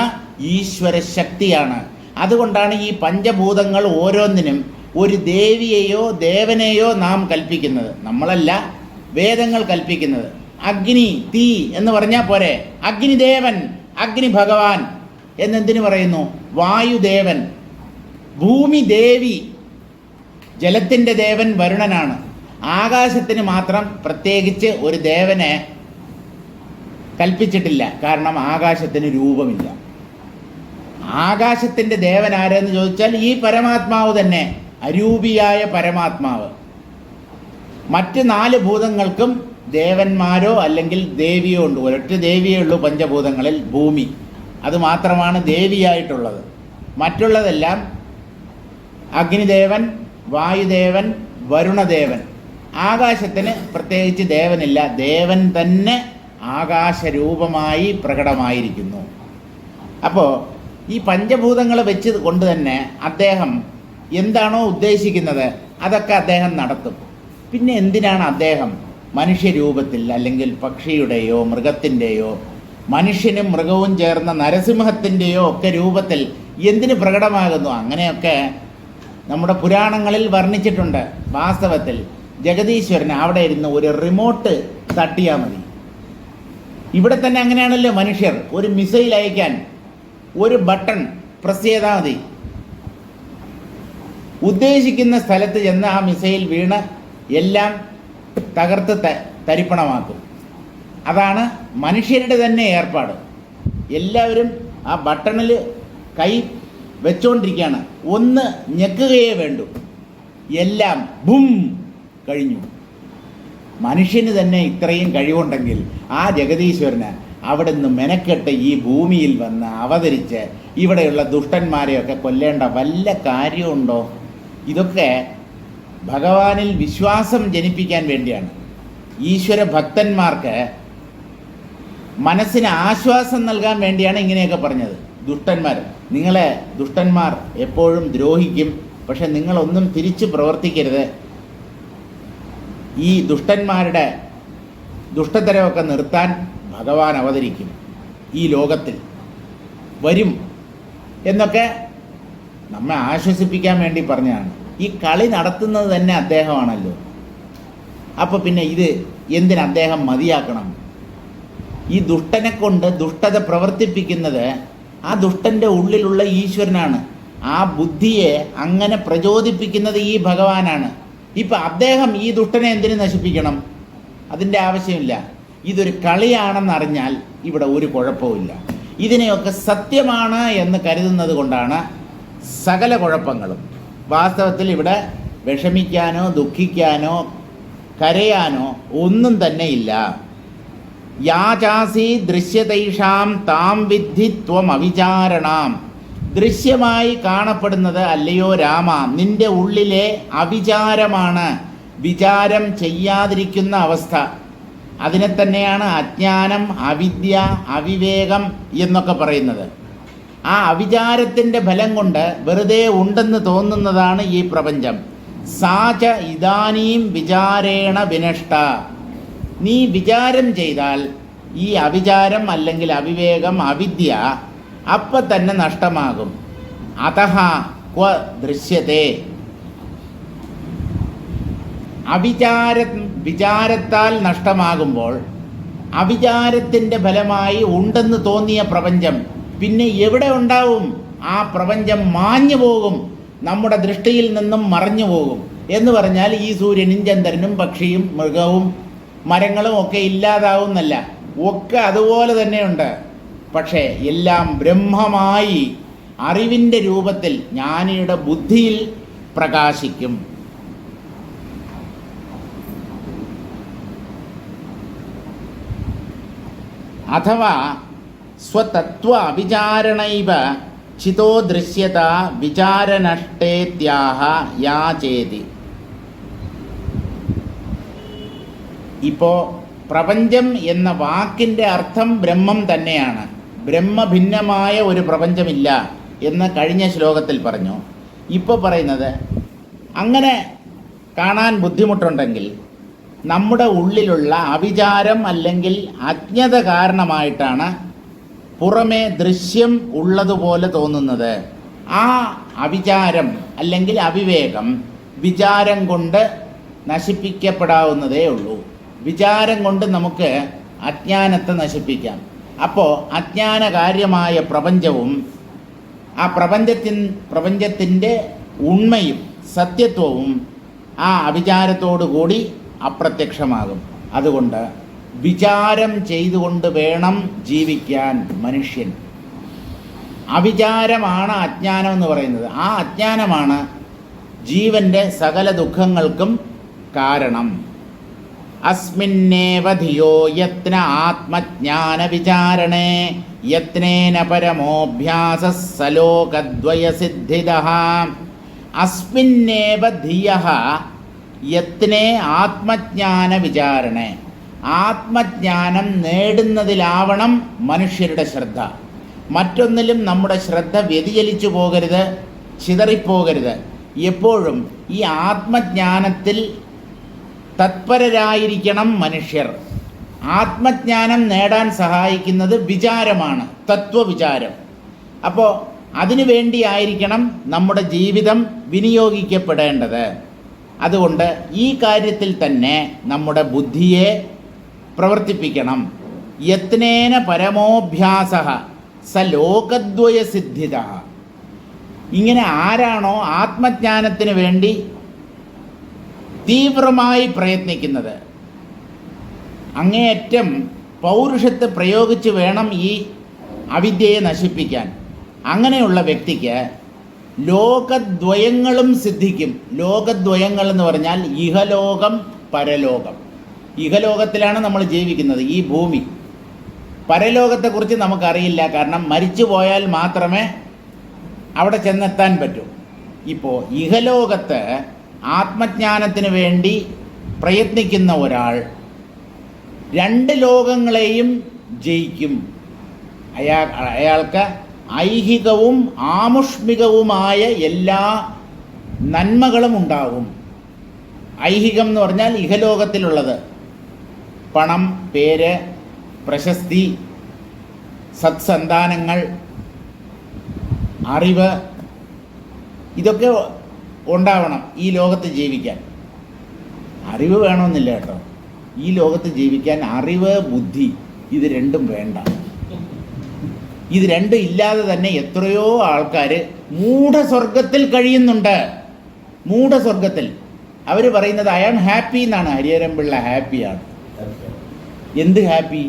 ഈശ്വര ശക്തിയാണ്. അതുകൊണ്ടാണ് ഈ പഞ്ചഭൂതങ്ങൾ ഓരോന്നിനും ഒരു ദേവിയെയോ ദേവനെയോ നാം കൽപ്പിക്കുന്നത്. നമ്മളല്ല, വേദങ്ങൾ കൽപ്പിക്കുന്നത്. അഗ്നി, തീ എന്ന് പറഞ്ഞാൽ പോരെ, അഗ്നിദേവൻ, അഗ്നി ഭഗവാൻ എന്നെന്തിനു പറയുന്നു? വായുദേവൻ, ഭൂമി ദേവി, ജലത്തിൻ്റെ ദേവൻ വരുണനാണ്. ആകാശത്തിന് മാത്രം പ്രത്യേകിച്ച് ഒരു ദേവനെ കൽപ്പിച്ചിട്ടില്ല, കാരണം ആകാശത്തിന് രൂപമില്ല. ആകാശത്തിൻ്റെ ദേവൻ ആരെന്ന് ചോദിച്ചാൽ ഈ പരമാത്മാവ് തന്നെ, അരൂപിയായ പരമാത്മാവ്. മറ്റ് 4 ഭൂതങ്ങൾക്കും ദേവന്മാരോ അല്ലെങ്കിൽ ദേവിയോ ഉണ്ട്. ഒരൊറ്റ ദേവിയേ ഉള്ളൂ പഞ്ചഭൂതങ്ങളിൽ, ഭൂമി. അത് മാത്രമാണ് ദേവിയായിട്ടുള്ളത്. മറ്റുള്ളതെല്ലാം അഗ്നിദേവൻ, വായുദേവൻ, വരുണദേവൻ. ആകാശത്തിന് പ്രത്യേകിച്ച് ദേവനില്ല, ദേവൻ തന്നെ ആകാശരൂപമായി പ്രകടമായിരിക്കുന്നു. അപ്പോൾ ഈ പഞ്ചഭൂതങ്ങളെ വെച്ച് കൊണ്ട് തന്നെ അദ്ദേഹം എന്താണോ ഉദ്ദേശിക്കുന്നത് അതൊക്കെ അദ്ദേഹം നടത്തും. പിന്നെ എന്തിനാണ് അദ്ദേഹം മനുഷ്യരൂപത്തിൽ അല്ലെങ്കിൽ പക്ഷിയുടെയോ മൃഗത്തിൻ്റെയോ മനുഷ്യനും മൃഗവും ചേർന്ന നരസിംഹത്തിൻ്റെയോ ഒക്കെ രൂപത്തിൽ എന്തിന് പ്രകടമാകുന്നു? അങ്ങനെയൊക്കെ നമ്മുടെ പുരാണങ്ങളിൽ വർണ്ണിച്ചിട്ടുണ്ട്. വാസ്തവത്തിൽ ജഗദീശ്വരൻ അവിടെ ഇരുന്ന് ഒരു റിമോട്ട് തട്ടിയാൽ മതി, ഇവിടെ തന്നെ അങ്ങനെയാണല്ലോ മനുഷ്യർ. ഒരു മിസൈൽ അയക്കാൻ ഒരു ബട്ടൺ പ്രസ് ചെയ്താൽ മതി, ഉദ്ദേശിക്കുന്ന സ്ഥലത്ത് ചെന്ന് ആ മിസൈൽ വീണ് എല്ലാം തകർത്ത് തരിപ്പണമാക്കും. അതാണ് മനുഷ്യരുടെ തന്നെ ഏർപ്പാട്. എല്ലാവരും ആ ബട്ടണിൽ കൈ വെച്ചുകൊണ്ടിരിക്കുകയാണ്, ഒന്ന് ഞെക്കുകയേ വേണ്ടൂ, എല്ലാം ബും കഴിഞ്ഞു. മനുഷ്യന് തന്നെ ഇത്രയും കഴിവുണ്ടെങ്കിൽ ആ ജഗദീശ്വരന് അവിടെ നിന്ന് മെനക്കെട്ട് ഈ ഭൂമിയിൽ വന്ന് അവതരിച്ച് ഇവിടെയുള്ള ദുഷ്ടന്മാരെയൊക്കെ കൊല്ലേണ്ട വല്ല കാര്യമുണ്ടോ? ഇതൊക്കെ ഭഗവാനിൽ വിശ്വാസം ജനിപ്പിക്കാൻ വേണ്ടിയാണ്. ഈശ്വര ഭക്തന്മാർക്ക് മനസ്സിന് ആശ്വാസം നൽകാൻ വേണ്ടിയാണ് ഇങ്ങനെയൊക്കെ പറഞ്ഞത്. നിങ്ങളെ ദുഷ്ടന്മാർ എപ്പോഴും ദ്രോഹിക്കും, പക്ഷെ നിങ്ങളൊന്നും തിരിച്ച് പ്രവർത്തിക്കരുത്. ഈ ദുഷ്ടന്മാരുടെ ദുഷ്ടതരമൊക്കെ നിർത്താൻ ഭഗവാൻ അവതരിക്കും, ഈ ലോകത്തിൽ വരും എന്നൊക്കെ നമ്മെ ആശ്വസിപ്പിക്കാൻ വേണ്ടി പറഞ്ഞതാണ്. ഈ കളി നടത്തുന്നത് തന്നെ അദ്ദേഹമാണല്ലോ. അപ്പോൾ പിന്നെ ഇത് എന്തിന് അദ്ദേഹം മതിയാക്കണം? ഈ ദുഷ്ടനെ കൊണ്ട് ദുഷ്ടത പ്രവർത്തിപ്പിക്കുന്നത് ആ ദുഷ്ടൻ്റെ ഉള്ളിലുള്ള ഈശ്വരനാണ്. ആ ബുദ്ധിയെ അങ്ങനെ പ്രചോദിപ്പിക്കുന്നത് ഈ ഭഗവാനാണ്. ഇപ്പം അദ്ദേഹം ഈ ദുഷ്ടനെ എന്തിനു നശിപ്പിക്കണം? അതിൻ്റെ ആവശ്യമില്ല. ഇതൊരു കളിയാണെന്നറിഞ്ഞാൽ ഇവിടെ ഒരു കുഴപ്പവുമില്ല. ഇതിനെയൊക്കെ സത്യമാണ് എന്ന് കരുതുന്നത് കൊണ്ടാണ് സകല കുഴപ്പങ്ങളും. വാസ്തവത്തിൽ ഇവിടെ വിഷമിക്കാനോ ദുഃഖിക്കാനോ കരയാനോ ഒന്നും തന്നെ ഇല്ല. യാചാസി ദൃശ്യതൈഷാം താം വിദ്ധി ത്വം അവിചാരണാം. ദൃശ്യമായി കാണപ്പെടുന്നത് അല്ലയോ രാമ നിന്റെ ഉള്ളിലെ അവിചാരമാണ്, വിചാരം ചെയ്യാതിരിക്കുന്ന അവസ്ഥ. അതിനെ തന്നെയാണ് അജ്ഞാനം, അവിദ്യ, അവിവേകം എന്നൊക്കെ പറയുന്നത്. ആ അവിചാരത്തിൻ്റെ ഫലം കൊണ്ട് വെറുതെ ഉണ്ടെന്ന് തോന്നുന്നതാണ് ഈ പ്രപഞ്ചം. സാച ഇദാനീം വിചാരേണ വിനഷ്ട. നീ വിചാരം ചെയ്താൽ ഈ അവിചാരം അല്ലെങ്കിൽ അവിവേകം, അവിദ്യ അപ്പം തന്നെ നഷ്ടമാകും. അതഹ ക്വ ദൃശ്യത്തെ. വിചാരത്താൽ നഷ്ടമാകുമ്പോൾ അവിചാരത്തിൻ്റെ ഫലമായി ഉണ്ടെന്ന് തോന്നിയ പ്രപഞ്ചം പിന്നെ എവിടെ ഉണ്ടാവും? ആ പ്രപഞ്ചം മാഞ്ഞു പോകും, നമ്മുടെ ദൃഷ്ടിയിൽ നിന്നും മറഞ്ഞു പോകും. എന്ന് പറഞ്ഞാൽ ഈ സൂര്യനും ചന്ദ്രനും പക്ഷിയും മൃഗവും മരങ്ങളും ഒക്കെ ഇല്ലാതാവുന്നല്ല, ഒക്കെ അതുപോലെ തന്നെയുണ്ട്. പക്ഷേ എല്ലാം ബ്രഹ്മമായി അറിവിൻ്റെ രൂപത്തിൽ ജ്ഞാനിയുടെ ബുദ്ധിയിൽ പ്രകാശിക്കും. അഥവാ സ്വതത്വ അവിചാരണൈവ ചിതോ ദൃശ്യത വിചാരനഷ്ടേത്യാഹ യാചേതി. ഇപ്പോൾ പ്രപഞ്ചം എന്ന വാക്കിൻ്റെ അർത്ഥം ബ്രഹ്മം തന്നെയാണ്. ബ്രഹ്മഭിന്നമായ ഒരു പ്രപഞ്ചമില്ല എന്ന് കഴിഞ്ഞ ശ്ലോകത്തിൽ പറഞ്ഞു. ഇപ്പോൾ പറയുന്നത് അങ്ങനെ കാണാൻ ബുദ്ധിമുട്ടുണ്ടെങ്കിൽ നമ്മുടെ ഉള്ളിലുള്ള അവിചാരം അല്ലെങ്കിൽ അജ്ഞത കാരണമായിട്ടാണ് പുറമേ ദൃശ്യം ഉള്ളതുപോലെ തോന്നുന്നത്. ആ അവിചാരം അല്ലെങ്കിൽ അവിവേകം വിചാരം കൊണ്ട് നശിപ്പിക്കപ്പെടാവുന്നതേ ഉള്ളൂ. വിചാരം കൊണ്ട് നമുക്ക് അജ്ഞാനത്തെ നശിപ്പിക്കാം. അപ്പോൾ അജ്ഞാനകാര്യമായ പ്രപഞ്ചവും ആ പ്രപഞ്ചത്തിൻ്റെ ഉണ്മയും സത്യത്വവും ആ അവിചാരത്തോടു കൂടി അപ്രത്യക്ഷമാകും. അതുകൊണ്ട് വിചാരം ചെയ്തുകൊണ്ട് വേണം ജീവിക്കാൻ മനുഷ്യൻ. അവിചാരമാണ് അജ്ഞാനം എന്ന് പറയുന്നത്. ആ അജ്ഞാനമാണ് ജീവൻ്റെ സകല ദുഃഖങ്ങൾക്കും കാരണം. അസ്മിന്നേവ ധിയോ യത്ന ആത്മജ്ഞാന വിചാരണേ യത്നേന പരമോഭ്യാസഃ സലോകദ്വയസിദ്ധിദഃ. അസ്മിന്നേവ ധിയഃ യത്നേ ആത്മജ്ഞാന വിചാരണേ. ആത്മജ്ഞാനം നേടുന്നതിലാവണം മനുഷ്യരുടെ ശ്രദ്ധ. മറ്റൊന്നിലും നമ്മുടെ ശ്രദ്ധ വ്യതിചലിച്ചു പോകരുത്, ചിതറിപ്പോകരുത്. എപ്പോഴും ഈ ആത്മജ്ഞാനത്തിൽ തത്പരരായിരിക്കണം മനുഷ്യർ. ആത്മജ്ഞാനം നേടാൻ സഹായിക്കുന്നത് വിചാരമാണ്, തത്വവിചാരം. അപ്പോൾ അതിനു വേണ്ടിയായിരിക്കണം നമ്മുടെ ജീവിതം വിനിയോഗിക്കപ്പെടേണ്ടത്. അതുകൊണ്ട് ഈ കാര്യത്തിൽ തന്നെ നമ്മുടെ ബുദ്ധിയെ പ്രവർത്തിപ്പിക്കണം. യത്നേന പരമോഭ്യാസ സ ലോകദ്വയസിദ്ധിത. ഇങ്ങനെ ആരാണോ ആത്മജ്ഞാനത്തിന് വേണ്ടി തീവ്രമായി പ്രയത്നിക്കുന്നത്, അങ്ങേയറ്റം പൗരുഷത്തെ പ്രയോഗിച്ച് വേണം ഈ അവിദ്യയെ നശിപ്പിക്കാൻ, അങ്ങനെയുള്ള വ്യക്തിക്ക് ലോകദ്വയങ്ങളും സിദ്ധിക്കും. ലോകദ്വയങ്ങൾ എന്ന് പറഞ്ഞാൽ ഇഹലോകം, പരലോകം. ഇഹലോകത്തിലാണ് നമ്മൾ ജീവിക്കുന്നത്, ഈ ഭൂമി. പരലോകത്തെക്കുറിച്ച് നമുക്കറിയില്ല, കാരണം മരിച്ചു പോയാൽ മാത്രമേ അവിടെ ചെന്നെത്താൻ പറ്റൂ. ഇപ്പോൾ ഇഹലോകത്ത് ആത്മജ്ഞാനത്തിന് വേണ്ടി പ്രയത്നിക്കുന്ന ഒരാൾ രണ്ട് ലോകങ്ങളെയും ജയിക്കും. അയാൾക്ക് ഐഹികവും ആമുഷ്മികവുമായ എല്ലാ നന്മകളും ഉണ്ടാവും. ഐഹികം എന്ന് പറഞ്ഞാൽ ഇഹലോകത്തിലുള്ളത്, പണം, പേര്, പ്രശസ്തി, സത്സന്താനങ്ങൾ, അറിവ്, ഇതൊക്കെ ഉണ്ടാവണം ഈ ലോകത്ത് ജീവിക്കാൻ. അറിവ് വേണമെന്നില്ല കേട്ടോ, ഈ ലോകത്ത് ജീവിക്കാൻ അറിവ്, ബുദ്ധി, ഇത് രണ്ടും വേണ്ട. ഇത് രണ്ടും ഇല്ലാതെ തന്നെ എത്രയോ ആൾക്കാർ മൂഢസ്വർഗത്തിൽ കഴിയുന്നുണ്ട്. മൂഢസ്വർഗത്തിൽ അവർ പറയുന്നത് ഐ ആം ഹാപ്പി എന്നാണ്. ഹരിഹരൻ പിള്ള ഹാപ്പിയാണ്. എന്ത് ഹാപ്പി?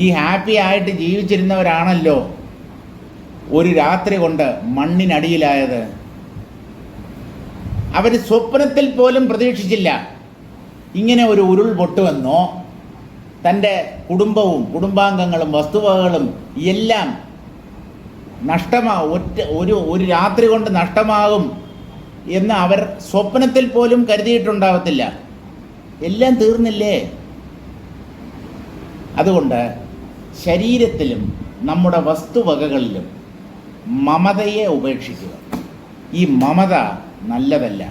ഈ ഹാപ്പി ആയിട്ട് ജീവിച്ചിരുന്നവരാണല്ലോ ഒരു രാത്രി കൊണ്ട് മണ്ണിനടിയിലായത്. അവർ സ്വപ്നത്തിൽ പോലും പ്രതീക്ഷിച്ചില്ല ഇങ്ങനെ ഒരു ഉരുൾ പൊട്ടുമെന്നോ തൻ്റെ കുടുംബവും കുടുംബാംഗങ്ങളും വസ്തുവകകളും എല്ലാം ഒരു രാത്രി കൊണ്ട് നഷ്ടമാകും എന്ന് അവർ സ്വപ്നത്തിൽ പോലും കരുതിയിട്ടുണ്ടാവത്തില്ല. എല്ലാം തീർന്നില്ലേ? അതുകൊണ്ട് ശരീരത്തിലും നമ്മുടെ വസ്തുവകകളിലും മമതയെ ഉപേക്ഷിക്കുക. ഈ മമത നല്ലതല്ല.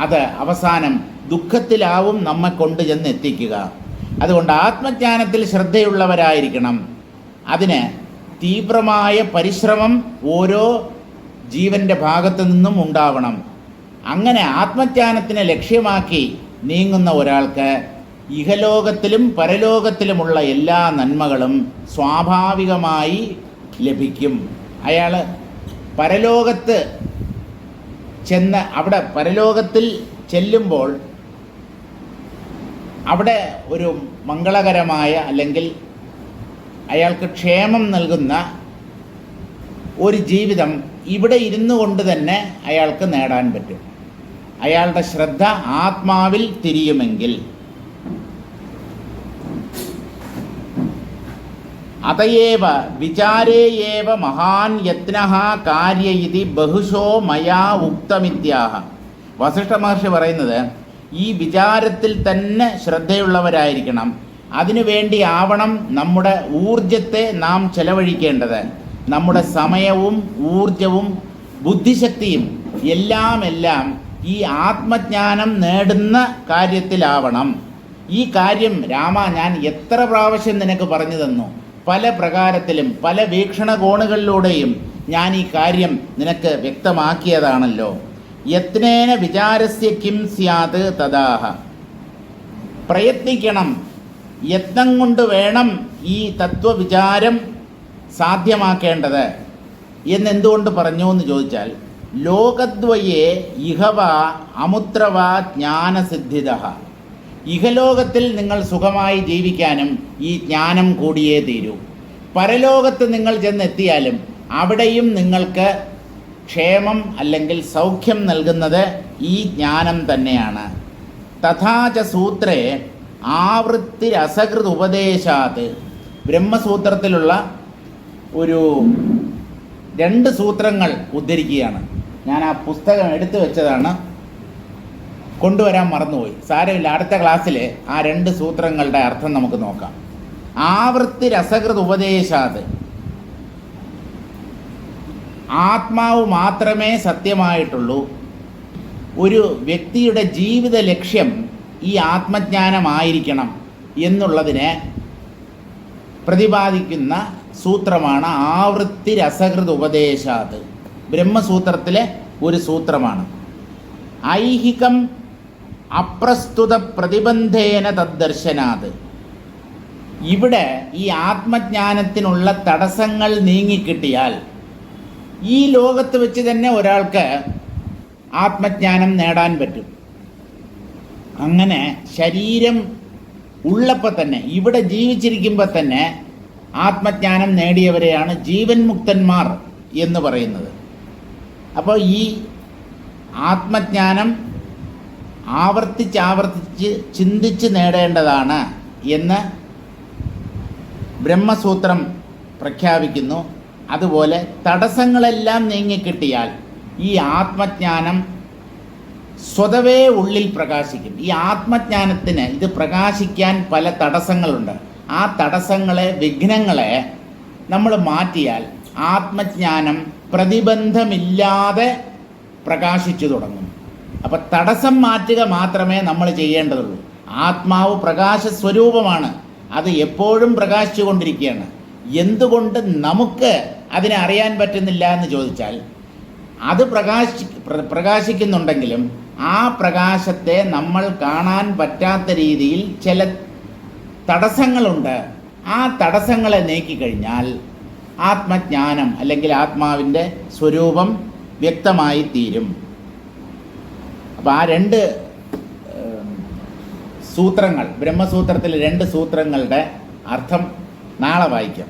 അത് അവസാനം ദുഃഖത്തിലാവും നമ്മെ കൊണ്ട് ചെന്ന് എത്തിക്കുക. അതുകൊണ്ട് ആത്മജ്ഞാനത്തിൽ ശ്രദ്ധയുള്ളവരായിരിക്കണം. അതിന് തീവ്രമായ പരിശ്രമം ഓരോ ജീവൻ്റെ ഭാഗത്തു നിന്നും ഉണ്ടാവണം. അങ്ങനെ ആത്മജ്ഞാനത്തിനെ ലക്ഷ്യമാക്കി നീങ്ങുന്ന ഒരാൾക്ക് ഇഹലോകത്തിലും പരലോകത്തിലുമുള്ള എല്ലാ നന്മകളും സ്വാഭാവികമായി ലഭിക്കും. അയാൾ പരലോകത്ത് ചെന്ന് അവിടെ പരലോകത്തിൽ ചെല്ലുമ്പോൾ അവിടെ ഒരു മംഗളകരമായ അല്ലെങ്കിൽ അയാൾക്ക് ക്ഷേമം നൽകുന്ന ഒരു ജീവിതം ഇവിടെ ഇരുന്നു കൊണ്ട് തന്നെ അയാൾക്ക് നേടാൻ പറ്റും. അയാളുടെ ശ്രദ്ധ ആത്മാവിൽ തിരിയുമെങ്കിൽ. അതയേവ വിചാരേയേവ മഹാൻ യത്നഃ കാര്യ ഇതി ബഹുശോ മയാ ഉക്തമിത്യാഹ. വസിഷ്ഠ മഹർഷി പറയുന്നത് ഈ വിചാരത്തിൽ തന്നെ ശ്രദ്ധയുള്ളവരായിരിക്കണം. അതിനുവേണ്ടി ആവണം നമ്മുടെ ഊർജത്തെ നാം ചെലവഴിക്കേണ്ടത്. നമ്മുടെ സമയവും ഊർജവും ബുദ്ധിശക്തിയും എല്ലാം ഈ ആത്മജ്ഞാനം നേടുന്ന കാര്യത്തിലാവണം. ഈ കാര്യം രാമ ഞാൻ എത്ര പ്രാവശ്യം നിനക്ക് പറഞ്ഞു തന്നു. പല പ്രകാരത്തിലും പല വീക്ഷണകോണുകളിലൂടെയും ഞാൻ ഈ കാര്യം നിനക്ക് വ്യക്തമാക്കിയതാണല്ലോ. യത്നേന വിചാരസ്യ കിം സ്യാത് തദാഹ. പ്രയത്നിക്കണം, യത്നം കൊണ്ട് വേണം ഈ തത്വവിചാരം സാധ്യമാക്കേണ്ടത് എന്നെന്തുകൊണ്ട് പറഞ്ഞു എന്ന് ചോദിച്ചാൽ, ലോകദ്വയേ ഇഹവ അമുത്രവ ജ്ഞാനസിദ്ധിത. ഇഹലോകത്തിൽ നിങ്ങൾ സുഖമായി ജീവിക്കാനും ഈ ജ്ഞാനം കൂടിയേ തീരൂ. പരലോകത്ത് നിങ്ങൾ ചെന്നെത്തിയാലും അവിടെയും നിങ്ങൾക്ക് ക്ഷേമം അല്ലെങ്കിൽ സൗഖ്യം നൽകുന്നത് ഈ ജ്ഞാനം തന്നെയാണ്. തഥാച സൂത്രേ ആവൃത്തിരസകൃത് ഉപദേശാത്. ബ്രഹ്മസൂത്രത്തിലുള്ള ഒരു 2 സൂത്രങ്ങൾ ഉദ്ധരിക്കുകയാണ്. ഞാൻ ആ പുസ്തകം എടുത്തു വെച്ചതാണ്, കൊണ്ടുവരാൻ മറന്നുപോയി. സാരമില്ല, അടുത്ത ക്ലാസ്സിൽ ആ 2 സൂത്രങ്ങളുടെ അർത്ഥം നമുക്ക് നോക്കാം. ആവൃത്തിരസകൃത് ഉപദേശാത്. ആത്മാവ് മാത്രമേ സത്യമായിട്ടുള്ളൂ. ഒരു വ്യക്തിയുടെ ജീവിത ലക്ഷ്യം ഈ ആത്മജ്ഞാനമായിരിക്കണം എന്നുള്ളതിനെ പ്രതിപാദിക്കുന്ന സൂത്രമാണ് ആവൃത്തിരസകൃത് ഉപദേശാത്. ബ്രഹ്മസൂത്രത്തിലെ ഒരു സൂത്രമാണ്. ഐഹികം അപ്രസ്തുത പ്രതിബന്ധേന തദ്ദർശനാത്. ഇവിടെ ഈ ആത്മജ്ഞാനത്തിനുള്ള തടസ്സങ്ങൾ നീങ്ങിക്കിട്ടിയാൽ ഈ ലോകത്ത് വെച്ച് തന്നെ ഒരാൾക്ക് ആത്മജ്ഞാനം നേടാൻ പറ്റും. അങ്ങനെ ശരീരം ഉള്ളപ്പോൾ തന്നെ, ഇവിടെ ജീവിച്ചിരിക്കുമ്പോൾ തന്നെ ആത്മജ്ഞാനം നേടിയവരെയാണ് ജീവൻ മുക്തന്മാർ എന്ന് പറയുന്നത്. അപ്പോൾ ഈ ആത്മജ്ഞാനം ആവർത്തിച്ച് ചിന്തിച്ച് നേടേണ്ടതാണ് എന്ന് ബ്രഹ്മസൂത്രം പ്രഖ്യാപിക്കുന്നു. അതുപോലെ തടസ്സങ്ങളെല്ലാം നീങ്ങിക്കിട്ടിയാൽ ഈ ആത്മജ്ഞാനം സ്വതവേ ഉള്ളിൽ പ്രകാശിക്കും. ഈ ആത്മജ്ഞാനത്തിന് ഇത് പ്രകാശിക്കാൻ പല തടസ്സങ്ങളുണ്ട്. ആ തടസ്സങ്ങളെ, വിഘ്നങ്ങളെ നമ്മൾ മാറ്റിയാൽ ആത്മജ്ഞാനം പ്രതിബന്ധമില്ലാതെ പ്രകാശിച്ചു തുടങ്ങും. അപ്പം തടസ്സം മാറ്റുക മാത്രമേ നമ്മൾ ചെയ്യേണ്ടതുള്ളൂ. ആത്മാവ് പ്രകാശ സ്വരൂപമാണ്, അത് എപ്പോഴും പ്രകാശിച്ചു കൊണ്ടിരിക്കുകയാണ്. എന്തുകൊണ്ട് നമുക്ക് അതിനെ അറിയാൻ പറ്റുന്നില്ല എന്ന് ചോദിച്ചാൽ, അത് പ്രകാശിക്കുന്നുണ്ടെങ്കിലും ആ പ്രകാശത്തെ നമ്മൾ കാണാൻ പറ്റാത്ത രീതിയിൽ ചില തടസ്സങ്ങളുണ്ട്. ആ തടസ്സങ്ങളെ നീക്കിക്കഴിഞ്ഞാൽ ആത്മജ്ഞാനം അല്ലെങ്കിൽ ആത്മാവിൻ്റെ സ്വരൂപം വ്യക്തമായി തീരും. അപ്പോൾ ആ രണ്ട് സൂത്രങ്ങൾ, ബ്രഹ്മസൂത്രത്തിൽ രണ്ട് സൂത്രങ്ങളുടെ അർത്ഥം നാളെ വായിക്കാം.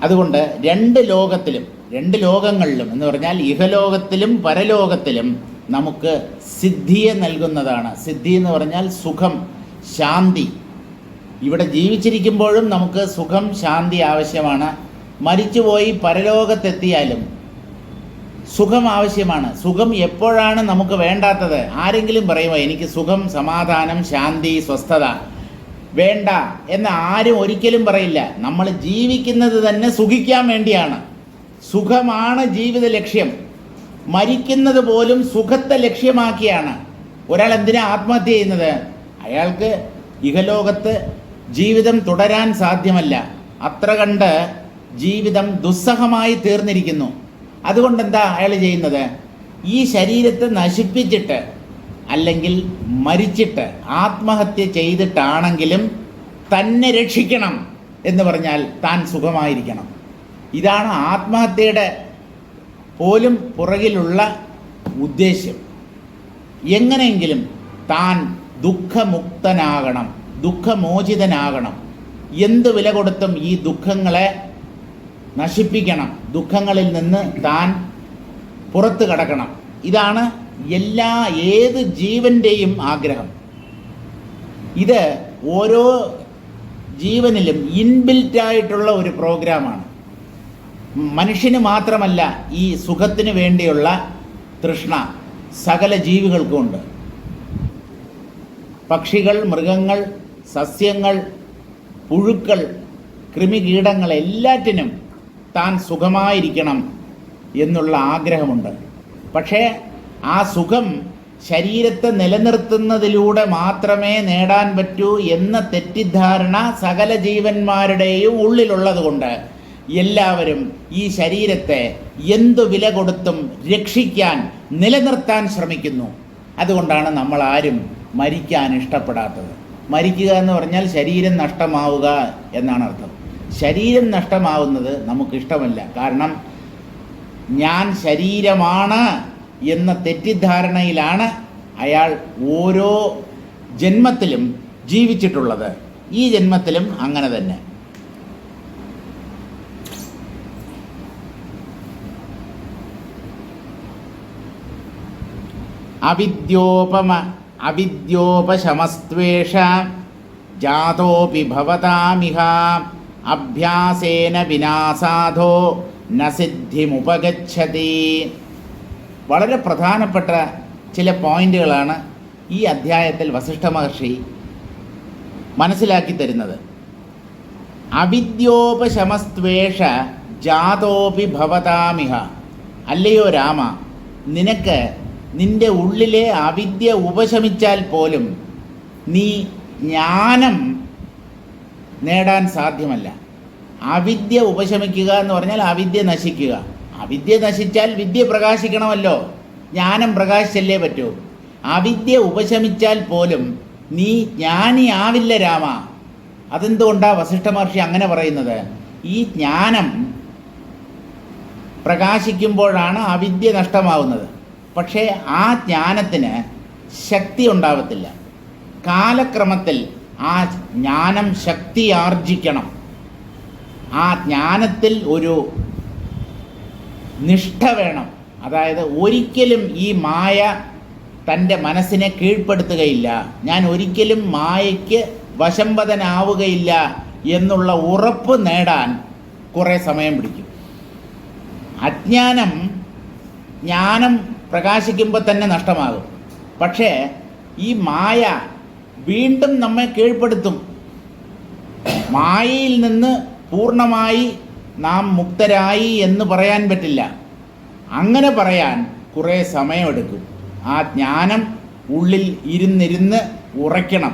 അതുകൊണ്ട് രണ്ട് ലോകങ്ങളിലും എന്ന് പറഞ്ഞാൽ ഇഹലോകത്തിലും പരലോകത്തിലും നമുക്ക് സിദ്ധിയെ നൽകുന്നതാണ്. സിദ്ധി എന്ന് പറഞ്ഞാൽ സുഖം, ശാന്തി. ഇവിടെ ജീവിച്ചിരിക്കുമ്പോഴും നമുക്ക് സുഖം, ശാന്തി ആവശ്യമാണ്. മരിച്ചുപോയി പരലോകത്തെത്തിയാലും സുഖം ആവശ്യമാണ്. സുഖം എപ്പോഴാണ് നമുക്ക് വേണ്ടാത്തത്? ആരെങ്കിലും പറയുമോ എനിക്ക് സുഖം, സമാധാനം, ശാന്തി, സ്വസ്ഥത വേണ്ട എന്ന്? ആരും ഒരിക്കലും പറയില്ല. നമ്മൾ ജീവിക്കുന്നത് തന്നെ സുഖിക്കാൻ വേണ്ടിയാണ്. സുഖമാണ് ജീവിത ലക്ഷ്യം. മരിക്കുന്നത് പോലും സുഖത്തെ ലക്ഷ്യമാക്കിയാണ്. ഒരാൾ എന്തിനാ ആത്മഹത്യ ചെയ്യുന്നത്? അയാൾക്ക് ഇഹലോകത്ത് ജീവിതം തുടരാൻ സാധ്യമല്ല. അത്ര കണ്ട് ജീവിതം ദുസ്സഹമായി തീർന്നിരിക്കുന്നു. അതുകൊണ്ട് എന്താ അയാൾ ചെയ്യുന്നത്? ഈ ശരീരത്തെ നശിപ്പിച്ചിട്ട് അല്ലെങ്കിൽ മരിച്ചിട്ട് ആത്മഹത്യ ചെയ്തിട്ടാണെങ്കിലും തന്നെ രക്ഷിക്കണം എന്ന് പറഞ്ഞാൽ താൻ സുഖമായിരിക്കണം. ഇതാണ് ആത്മഹത്യയുടെ പോലും പുറകിലുള്ള ഉദ്ദേശ്യം. എങ്ങനെയെങ്കിലും താൻ ദുഃഖമുക്തനാകണം, ദുഃഖമോചിതനാകണം. എന്ത് വില കൊടുത്തും ഈ ദുഃഖങ്ങളെ നശിപ്പിക്കണം, ദുഃഖങ്ങളിൽ നിന്ന് താൻ പുറത്ത് കടക്കണം. ഇതാണ് ഏത് ജീവൻ്റെയും ആഗ്രഹം. ഇത് ഓരോ ജീവനിലും ഇൻബിൽറ്റായിട്ടുള്ള ഒരു പ്രോഗ്രാമാണ്. മനുഷ്യന് മാത്രമല്ല ഈ സുഖത്തിന് വേണ്ടിയുള്ള തൃഷ്ണ, സകല ജീവികൾക്കുമുണ്ട്. പക്ഷികൾ, മൃഗങ്ങൾ, സസ്യങ്ങൾ, പുഴുക്കൾ, കൃമികീടങ്ങൾ എല്ലാറ്റിനും താൻ സുഖമായിരിക്കണം എന്നുള്ള ആഗ്രഹമുണ്ട്. പക്ഷേ ആ സുഖം ശരീരത്തെ നിലനിർത്തുന്നതിലൂടെ മാത്രമേ നേടാൻ പറ്റൂ എന്ന തെറ്റിദ്ധാരണ സകല ജീവന്മാരുടെയും ഉള്ളിലുള്ളത് കൊണ്ട് എല്ലാവരും ഈ ശരീരത്തെ എന്തു വില കൊടുത്തും രക്ഷിക്കാൻ, നിലനിർത്താൻ ശ്രമിക്കുന്നു. അതുകൊണ്ടാണ് നമ്മൾ ആരും മരിക്കാൻ ഇഷ്ടപ്പെടാത്തത്. മരിക്കുക എന്ന് പറഞ്ഞാൽ ശരീരം നഷ്ടമാവുക എന്നാണ് അർത്ഥം. ശരീരം നഷ്ടമാവുന്നത് നമുക്കിഷ്ടമല്ല. കാരണം ഞാൻ ശരീരമാണ് എന്ന തെറ്റിദ്ധാരണയിലാണ് അയാൾ ഓരോ ജന്മത്തിലും ജീവിച്ചിട്ടുള്ളത്. ഈ ജന്മത്തിലും അങ്ങനെ തന്നെ. അവിദ്യോപശമസ്ത്വേഷ ജാതോപി ഭവതാമിഹ അഭ്യാസേന വിനാസാധോ ന സിദ്ധിമുപഗച്ഛതി. വളരെ പ്രധാനപ്പെട്ട ചില പോയിന്റുകളാണ് ഈ അധ്യായത്തിൽ വസിഷ്ഠ മഹർഷി മനസ്സിലാക്കി തരുന്നത്. അവിദ്യോപശമസ്ത്വേഷ ജാതോപി ഭവതാമിഹ. അല്ലയോ രാമ, നിനക്ക് നിന്റെ ഉള്ളിലെ അവിദ്യ ഉപശമിച്ചാൽ പോലും നീ ജ്ഞാനം നേടാൻ സാധ്യമല്ല. അവിദ്യ ഉപശമിക്കുക എന്ന് പറഞ്ഞാൽ അവിദ്യ നശിക്കുക. അവിദ്യ നശിച്ചാൽ വിദ്യ പ്രകാശിക്കണമല്ലോ, ജ്ഞാനം പ്രകാശിച്ചല്ലേ പറ്റൂ. അവിദ്യ ഉപശമിച്ചാൽ പോലും നീ ജ്ഞാനിയാവില്ല രാമ. അതെന്തുകൊണ്ടാണ് വസിഷ്ഠ മഹർഷി അങ്ങനെ പറയുന്നത്? ഈ ജ്ഞാനം പ്രകാശിക്കുമ്പോഴാണ് അവിദ്യ നഷ്ടമാവുന്നത്. പക്ഷേ ആ ജ്ഞാനത്തിന് ശക്തി ഉണ്ടാവത്തില്ല. കാലക്രമത്തിൽ ആ ജ്ഞാനം ശക്തി ആർജിക്കണം. ആ ജ്ഞാനത്തിൽ ഒരു നിഷ്ഠ വേണം. അതായത് ഒരിക്കലും ഈ മായ തൻ്റെ മനസ്സിനെ കീഴ്പ്പെടുത്തുകയില്ല, ഞാൻ ഒരിക്കലും മായയ്ക്ക് വശംവദനാവുകയില്ല എന്നുള്ള ഉറപ്പ് നേടാൻ കുറേ സമയം പിടിക്കും. അജ്ഞാനം ജ്ഞാനം പ്രകാശിക്കുമ്പോൾ തന്നെ നഷ്ടമാകും. പക്ഷേ ഈ മായ വീണ്ടും നമ്മെ കീഴ്പ്പെടുത്തും. മായയിൽ നിന്ന് പൂർണ്ണമായി നാം മുക്തരായി എന്ന് പറയാൻ പറ്റില്ല. അങ്ങനെ പറയാൻ കുറേ സമയമെടുക്കും. ആ ജ്ഞാനം ഉള്ളിൽ ഇരുന്നിരുന്ന് ഉറയ്ക്കണം.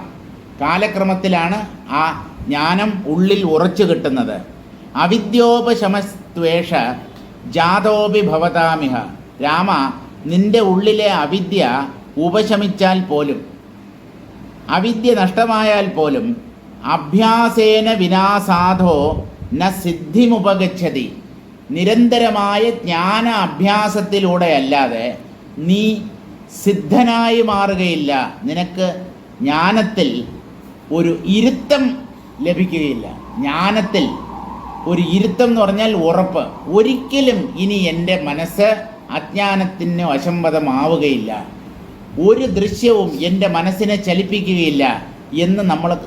കാലക്രമത്തിലാണ് ആ ജ്ഞാനം ഉള്ളിൽ ഉറച്ചു കിട്ടുന്നത്. അവിദ്യോപശമസ്ത്വേഷ ജാതോപി ഭവതാമിഹ. രാമ, നിന്റെ ഉള്ളിലെ അവിദ്യ ഉപശമിച്ചാൽ പോലും, അവിദ്യ നഷ്ടമായാൽ പോലും, അഭ്യാസേന വിനാസാധോ ന സിദ്ധിമുപഗച്ഛതി. നിരന്തരമായ ജ്ഞാന അഭ്യാസത്തിലൂടെ അല്ലാതെ നീ സിദ്ധനായി മാറുകയില്ല. നിനക്ക് ജ്ഞാനത്തിൽ ഒരു ഇരുത്തം ലഭിക്കുകയില്ല. ജ്ഞാനത്തിൽ ഒരു ഇരുത്തം എന്ന് പറഞ്ഞാൽ ഉറപ്പ്. ഒരിക്കലും ഇനി എൻ്റെ മനസ്സ് അജ്ഞാനത്തിന് വശംവദമാവുകയില്ല, ഒരു ദൃശ്യവും എൻ്റെ മനസ്സിനെ ചലിപ്പിക്കുകയില്ല എന്ന്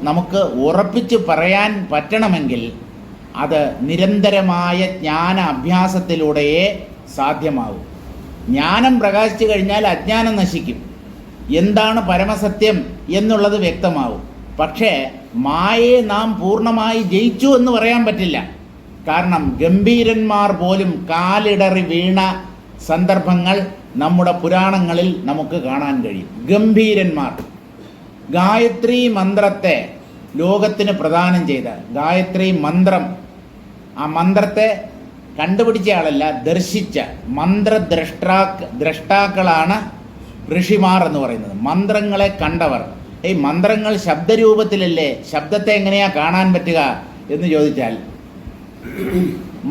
നമുക്ക് ഉറപ്പിച്ച് പറയാൻ പറ്റണമെങ്കിൽ അത് നിരന്തരമായ ജ്ഞാന അഭ്യാസത്തിലൂടെയേ സാധ്യമാകും. ജ്ഞാനം പ്രകാശിച്ചു കഴിഞ്ഞാൽ അജ്ഞാനം നശിക്കും. എന്താണ് പരമസത്യം എന്നുള്ളത് വ്യക്തമാവും. പക്ഷേ മായയെ നാം പൂർണ്ണമായി ജയിച്ചു എന്ന് പറയാൻ പറ്റില്ല. കാരണം ഗംഭീരന്മാർ പോലും കാലിടറി വീണ സന്ദർഭങ്ങൾ നമ്മുടെ പുരാണങ്ങളിൽ നമുക്ക് കാണാൻ കഴിയും. ഗംഭീരന്മാർ ഗായത്രി മന്ത്രത്തെ ലോകത്തിന് പ്രദാനം ചെയ്ത ഗായത്രി മന്ത്രം, ആ മന്ത്രത്തെ കണ്ടുപിടിച്ച ആളല്ല, ദർശിച്ച ദ്രഷ്ടാക്കളാണ് ഋഷിമാർ എന്ന് പറയുന്നത്. മന്ത്രങ്ങളെ കണ്ടവർ. ഈ മന്ത്രങ്ങൾ ശബ്ദരൂപത്തിലല്ലേ, ശബ്ദത്തെ എങ്ങനെയാ കാണാൻ പറ്റുക എന്ന് ചോദിച്ചാൽ,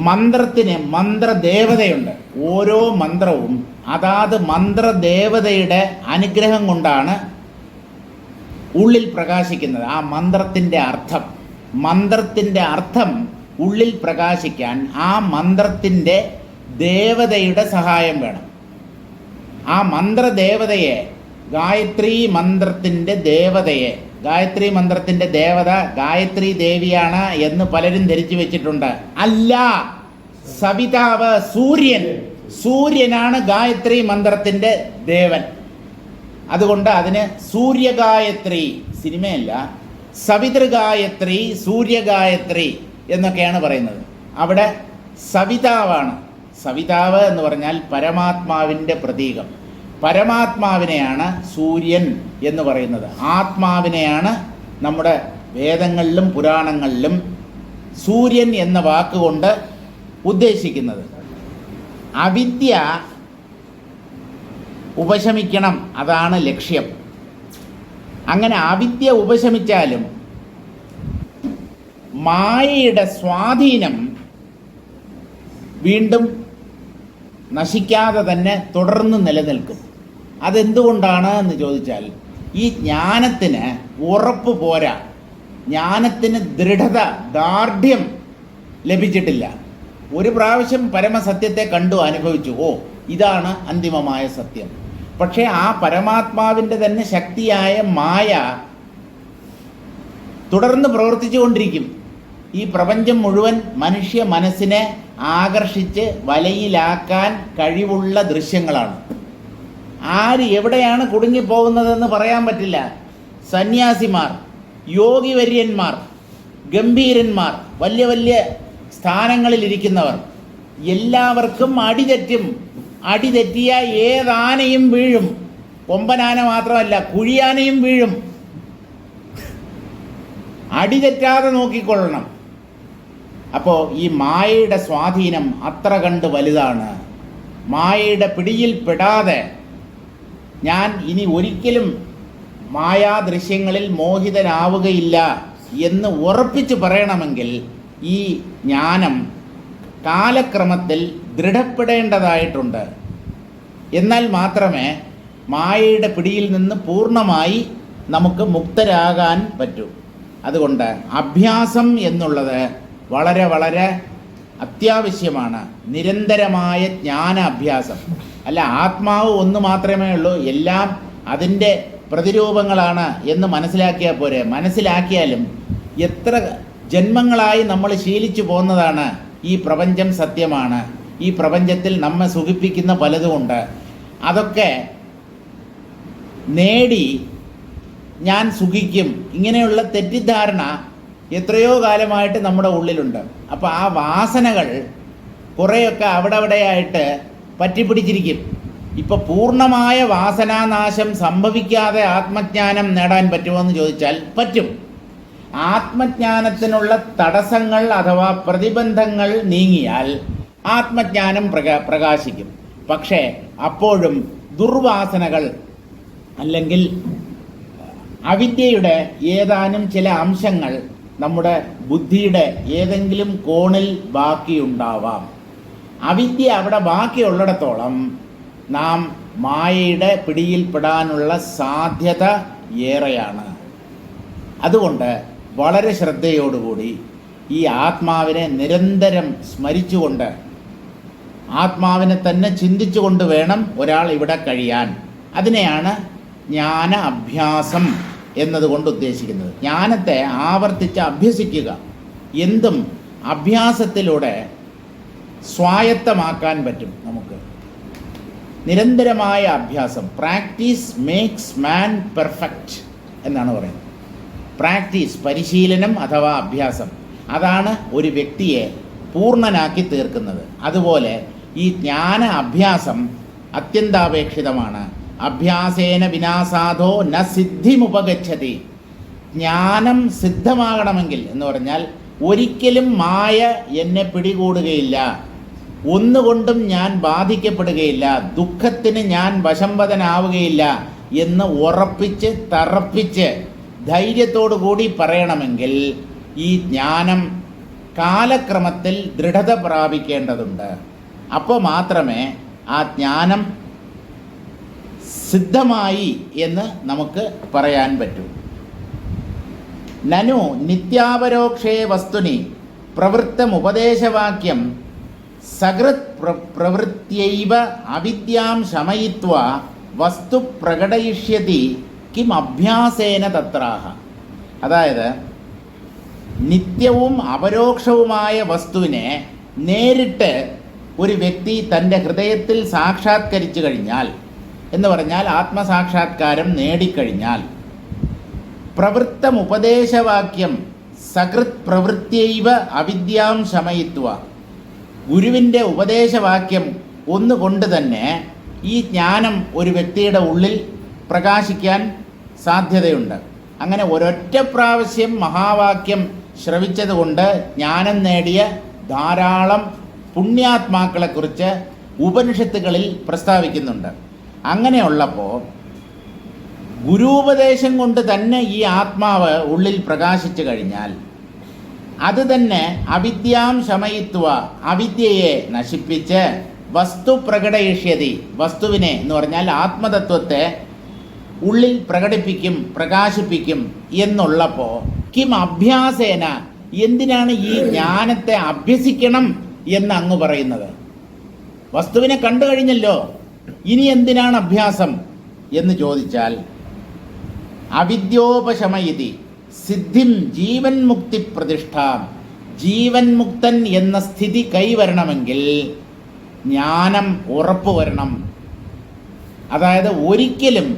മന്ത്രത്തിന് മന്ത്രദേവതയുണ്ട്. ഓരോ മന്ത്രവും അതാത് മന്ത്രദേവതയുടെ അനുഗ്രഹം കൊണ്ടാണ് ഉള്ളിൽ പ്രകാശിക്കുന്നത്. ആ മന്ത്രത്തിൻ്റെ അർത്ഥം ഉള്ളിൽ പ്രകാശിക്കാൻ ആ മന്ത്രത്തിൻ്റെ ദേവതയുടെ സഹായം വേണം. ആ മന്ത്രദേവതയെ, ഗായത്രി മന്ത്രത്തിൻ്റെ ദേവത ഗായത്രി ദേവിയാണ് എന്ന് പലരും ധരിച്ചു വെച്ചിട്ടുണ്ട്. അല്ല, സവിതാവ് സൂര്യനാണ് ഗായത്രി മന്ത്രത്തിൻ്റെ ദേവൻ. അതുകൊണ്ട് അതിന് സൂര്യഗായത്രി, സിനിമയല്ല, സവിതൃഗായത്രി, സൂര്യഗായത്രി എന്നൊക്കെയാണ് പറയുന്നത്. അവിടെ സവിതാവാണ്. സവിതാവ് എന്ന് പറഞ്ഞാൽ പരമാത്മാവിൻ്റെ പ്രതീകം. പരമാത്മാവിനെയാണ് സൂര്യൻ എന്ന് പറയുന്നത്. ആത്മാവിനെയാണ് നമ്മുടെ വേദങ്ങളിലും പുരാണങ്ങളിലും സൂര്യൻ എന്ന വാക്കുകൊണ്ട് ഉദ്ദേശിക്കുന്നത്. അവിദ്യ ഉപശമിക്കണം, അതാണ് ലക്ഷ്യം. അങ്ങനെ അവിദ്യ ഉപശമിച്ചാലും മായയുടെ സ്വാധീനം വീണ്ടും നശിക്കാതെ തന്നെ തുടർന്ന് നിലനിൽക്കും. അതെന്തുകൊണ്ടാണ് എന്ന് ചോദിച്ചാൽ, ഈ ജ്ഞാനത്തിന് ഉറപ്പ് പോരാ, ജ്ഞാനത്തിന് ദൃഢത, ദാർഢ്യം ലഭിച്ചിട്ടില്ല. ഒരു പ്രാവശ്യം പരമസത്യത്തെ കണ്ടു അനുഭവിച്ചു, ഓ ഇതാണ് അന്തിമമായ സത്യം. പക്ഷേ ആ പരമാത്മാവിൻ്റെ തന്നെ ശക്തിയായ മായ തുടർന്ന് പ്രവർത്തിച്ചു കൊണ്ടിരിക്കും. ഈ പ്രപഞ്ചം മുഴുവൻ മനുഷ്യ മനസ്സിനെ ആകർഷിച്ച് വലയിലാക്കാൻ കഴിവുള്ള ദൃശ്യങ്ങളാണ്. ആര് എവിടെയാണ് കുടുങ്ങിപ്പോകുന്നതെന്ന് പറയാൻ പറ്റില്ല. സന്യാസിമാർ, യോഗിവര്യന്മാർ, ഗംഭീരന്മാർ, വലിയ വലിയ സ്ഥാനങ്ങളിലിരിക്കുന്നവർ എല്ലാവർക്കും അടിതെറ്റും. അടിതെറ്റിയ ഏതാനയും വീഴും. കൊമ്പനാന മാത്രമല്ല, കുഴിയാനയും വീഴും. അടിതെറ്റാതെ നോക്കിക്കൊള്ളണം. അപ്പോൾ ഈ മായയുടെ സ്വാധീനം അത്ര കണ്ട് വലുതാണ്. മായയുടെ പിടിയിൽ പെടാതെ ഞാൻ ഇനി ഒരിക്കലും മായാദൃശ്യങ്ങളിൽ മോഹിതനാവുകയില്ല എന്ന് ഉറപ്പിച്ച് പറയണമെങ്കിൽ ഈ ജ്ഞാനം കാലക്രമത്തിൽ ദൃഢപ്പെടേണ്ടതായിട്ടുണ്ട്. എന്നാൽ മാത്രമേ മായയുടെ പിടിയിൽ നിന്ന് പൂർണ്ണമായി നമുക്ക് മുക്തരാകാൻ പറ്റൂ. അതുകൊണ്ട് അഭ്യാസം എന്നുള്ളത് വളരെ വളരെ അത്യാവശ്യമാണ്. നിരന്തരമായ ജ്ഞാന അഭ്യാസം. അല്ല ആത്മാവ് ഒന്ന് മാത്രമേ ഉള്ളൂ, എല്ലാം അതിൻ്റെ പ്രതിരൂപങ്ങളാണ് എന്ന് മനസ്സിലാക്കിയാൽ പോരെ. മനസ്സിലാക്കിയാലും എത്ര ജന്മങ്ങളായി നമ്മൾ ശീലിച്ചു പോന്നതാണ് ഈ പ്രപഞ്ചം സത്യമാണ്, ഈ പ്രപഞ്ചത്തിൽ നമ്മെ സുഖിപ്പിക്കുന്ന പലതുമുണ്ട്, അതൊക്കെ നേടി ഞാൻ സുഖിക്കും, ഇങ്ങനെയുള്ള തെറ്റിദ്ധാരണ എത്രയോ കാലമായിട്ട് നമ്മുടെ ഉള്ളിലുണ്ട്. അപ്പോൾ ആ വാസനകൾ കുറേയൊക്കെ അവിടെയായിട്ട് പറ്റിപ്പിടിച്ചിരിക്കും. ഇപ്പോൾ പൂർണ്ണമായ വാസനാനാശം സംഭവിക്കാതെ ആത്മജ്ഞാനം നേടാൻ പറ്റുമോ എന്ന് ചോദിച്ചാൽ പറ്റും. ആത്മജ്ഞാനത്തിനുള്ള തടസ്സങ്ങൾ അഥവാ പ്രതിബന്ധങ്ങൾ നീങ്ങിയാൽ ആത്മജ്ഞാനം പ്രകാശിക്കും. പക്ഷേ അപ്പോഴും ദുർവാസനകൾ അല്ലെങ്കിൽ അവിദ്യയുടെ ഏതാനും ചില അംശങ്ങൾ നമ്മുടെ ബുദ്ധിയുടെ ഏതെങ്കിലും കോണിൽ ബാക്കിയുണ്ടാവാം. അവിദ്യ അവിടെ ബാക്കിയുള്ളിടത്തോളം നാം മായയുടെ പിടിയിൽപ്പെടാനുള്ള സാധ്യത ഏറെയാണ്. അതുകൊണ്ട് വളരെ ശ്രദ്ധയോടുകൂടി ഈ ആത്മാവിനെ നിരന്തരം സ്മരിച്ചുകൊണ്ട് ആത്മാവിനെ തന്നെ ചിന്തിച്ചുകൊണ്ട് വേണം ഒരാൾ ഇവിടെ കഴിയാൻ. അതിനെയാണ് ജ്ഞാന അഭ്യാസം എന്നതുകൊണ്ട് ഉദ്ദേശിക്കുന്നത്. ജ്ഞാനത്തെ ആവർത്തിച്ച് അഭ്യസിക്കുക. എന്തും അഭ്യാസത്തിലൂടെ സ്വായത്തമാക്കാൻ പറ്റും നമുക്ക്. നിരന്തരമായ അഭ്യാസം, പ്രാക്ടീസ് മേക്സ് മാൻ പെർഫെക്റ്റ് എന്നാണ് പറയുന്നത്. പ്രാക്ടീസ്, പരിശീലനം അഥവാ അഭ്യാസം, അതാണ് ഒരു വ്യക്തിയെ പൂർണ്ണനാക്കി തീർക്കുന്നത്. അതുപോലെ ഈ ജ്ഞാന അഭ്യാസം അത്യന്താപേക്ഷിതമാണ്. അഭ്യാസേന വിനാസാധോ ന സിദ്ധിമുപഗച്ഛതി. ജ്ഞാനം സിദ്ധമാകണമെങ്കിൽ എന്ന് പറഞ്ഞാൽ ഒരിക്കലും മായ എന്നെ പിടികൂടുകയില്ല, ഒന്നുകൊണ്ടും ഞാൻ ബാധിക്കപ്പെടുകയില്ല, ദുഃഖത്തിന് ഞാൻ വശംവദനാവുകയില്ല എന്ന് ഉറപ്പിച്ച് തറപ്പിച്ച് ധൈര്യത്തോടു കൂടി പറയണമെങ്കിൽ ഈ ജ്ഞാനം കാലക്രമത്തിൽ ദൃഢത പ്രാപിക്കേണ്ടതുണ്ട്. അപ്പോൾ മാത്രമേ ആ ജ്ഞാനം സിദ്ധമായി എന്ന് നമുക്ക് പറയാൻ പറ്റൂ. നനു നിത്യാപരോക്ഷേ വസ്തുനി പ്രവൃത്തമുപദേശവാക്യം സകൃത് പ്രവൃത്യൈവ അവിദ്യാം ശമയിത്വാ വസ്തു പ്രകടയിഷ്യതി കിം അഭ്യാസേന തത്രാഹ. അതായത് നിത്യവും അപരോക്ഷവുമായ വസ്തുവിനെ നേരിട്ട് ഒരു വ്യക്തി തൻ്റെ ഹൃദയത്തിൽ സാക്ഷാത്കരിച്ചു കഴിഞ്ഞാൽ എന്ന് പറഞ്ഞാൽ ആത്മസാക്ഷാത്കാരം നേടിക്കഴിഞ്ഞാൽ പ്രവൃത്തമുപദേശവാക്യം സകൃത് പ്രവൃത്യൈവ അവിദ്യാം ശമയിത്വ, ഗുരുവിൻ്റെ ഉപദേശവാക്യം ഒന്നുകൊണ്ട് തന്നെ ഈ ജ്ഞാനം ഒരു വ്യക്തിയുടെ ഉള്ളിൽ പ്രകാശിക്കാൻ സാധ്യതയുണ്ട്. അങ്ങനെ ഒരൊറ്റ പ്രാവശ്യം മഹാവാക്യം ശ്രവിച്ചതുകൊണ്ട് ജ്ഞാനം നേടിയ ധാരാളം പുണ്യാത്മാക്കളെക്കുറിച്ച് ഉപനിഷത്തുകളിൽ പ്രസ്താവിക്കുന്നുണ്ട്. അങ്ങനെയുള്ളപ്പോൾ ഗുരുപദേശം കൊണ്ട് തന്നെ ഈ ആത്മാവ് ഉള്ളിൽ പ്രകാശിച്ചു കഴിഞ്ഞാൽ അത് തന്നെ അവിദ്യാം ശമയിത്വ, അവിദ്യയെ നശിപ്പിച്ച് വസ്തു പ്രകടയിഷ്യതി, വസ്തുവിനെ എന്ന് പറഞ്ഞാൽ ആത്മതത്വത്തെ ഉള്ളിൽ പ്രകടിപ്പിക്കും, പ്രകാശിപ്പിക്കും എന്നുള്ളപ്പോൾ കിം അഭ്യാസേന, എന്തിനാണ് ഈ ജ്ഞാനത്തെ അഭ്യസിക്കണം എന്ന് അങ്ങ് പറയുന്നത്? വസ്തുവിനെ കണ്ടു കഴിഞ്ഞല്ലോ, ഇനി എന്തിനാണ് അഭ്യാസം എന്ന് ചോദിച്ചാൽ അവിദ്യോപശമയിതി സിദ്ധിം ജീവൻ മുക്തി പ്രതിഷ്ഠ, ജീവൻ മുക്തൻ എന്ന സ്ഥിതി കൈവരണമെങ്കിൽ ജ്ഞാനം ഉറപ്പുവരണം. അതായത് ഒരിക്കലും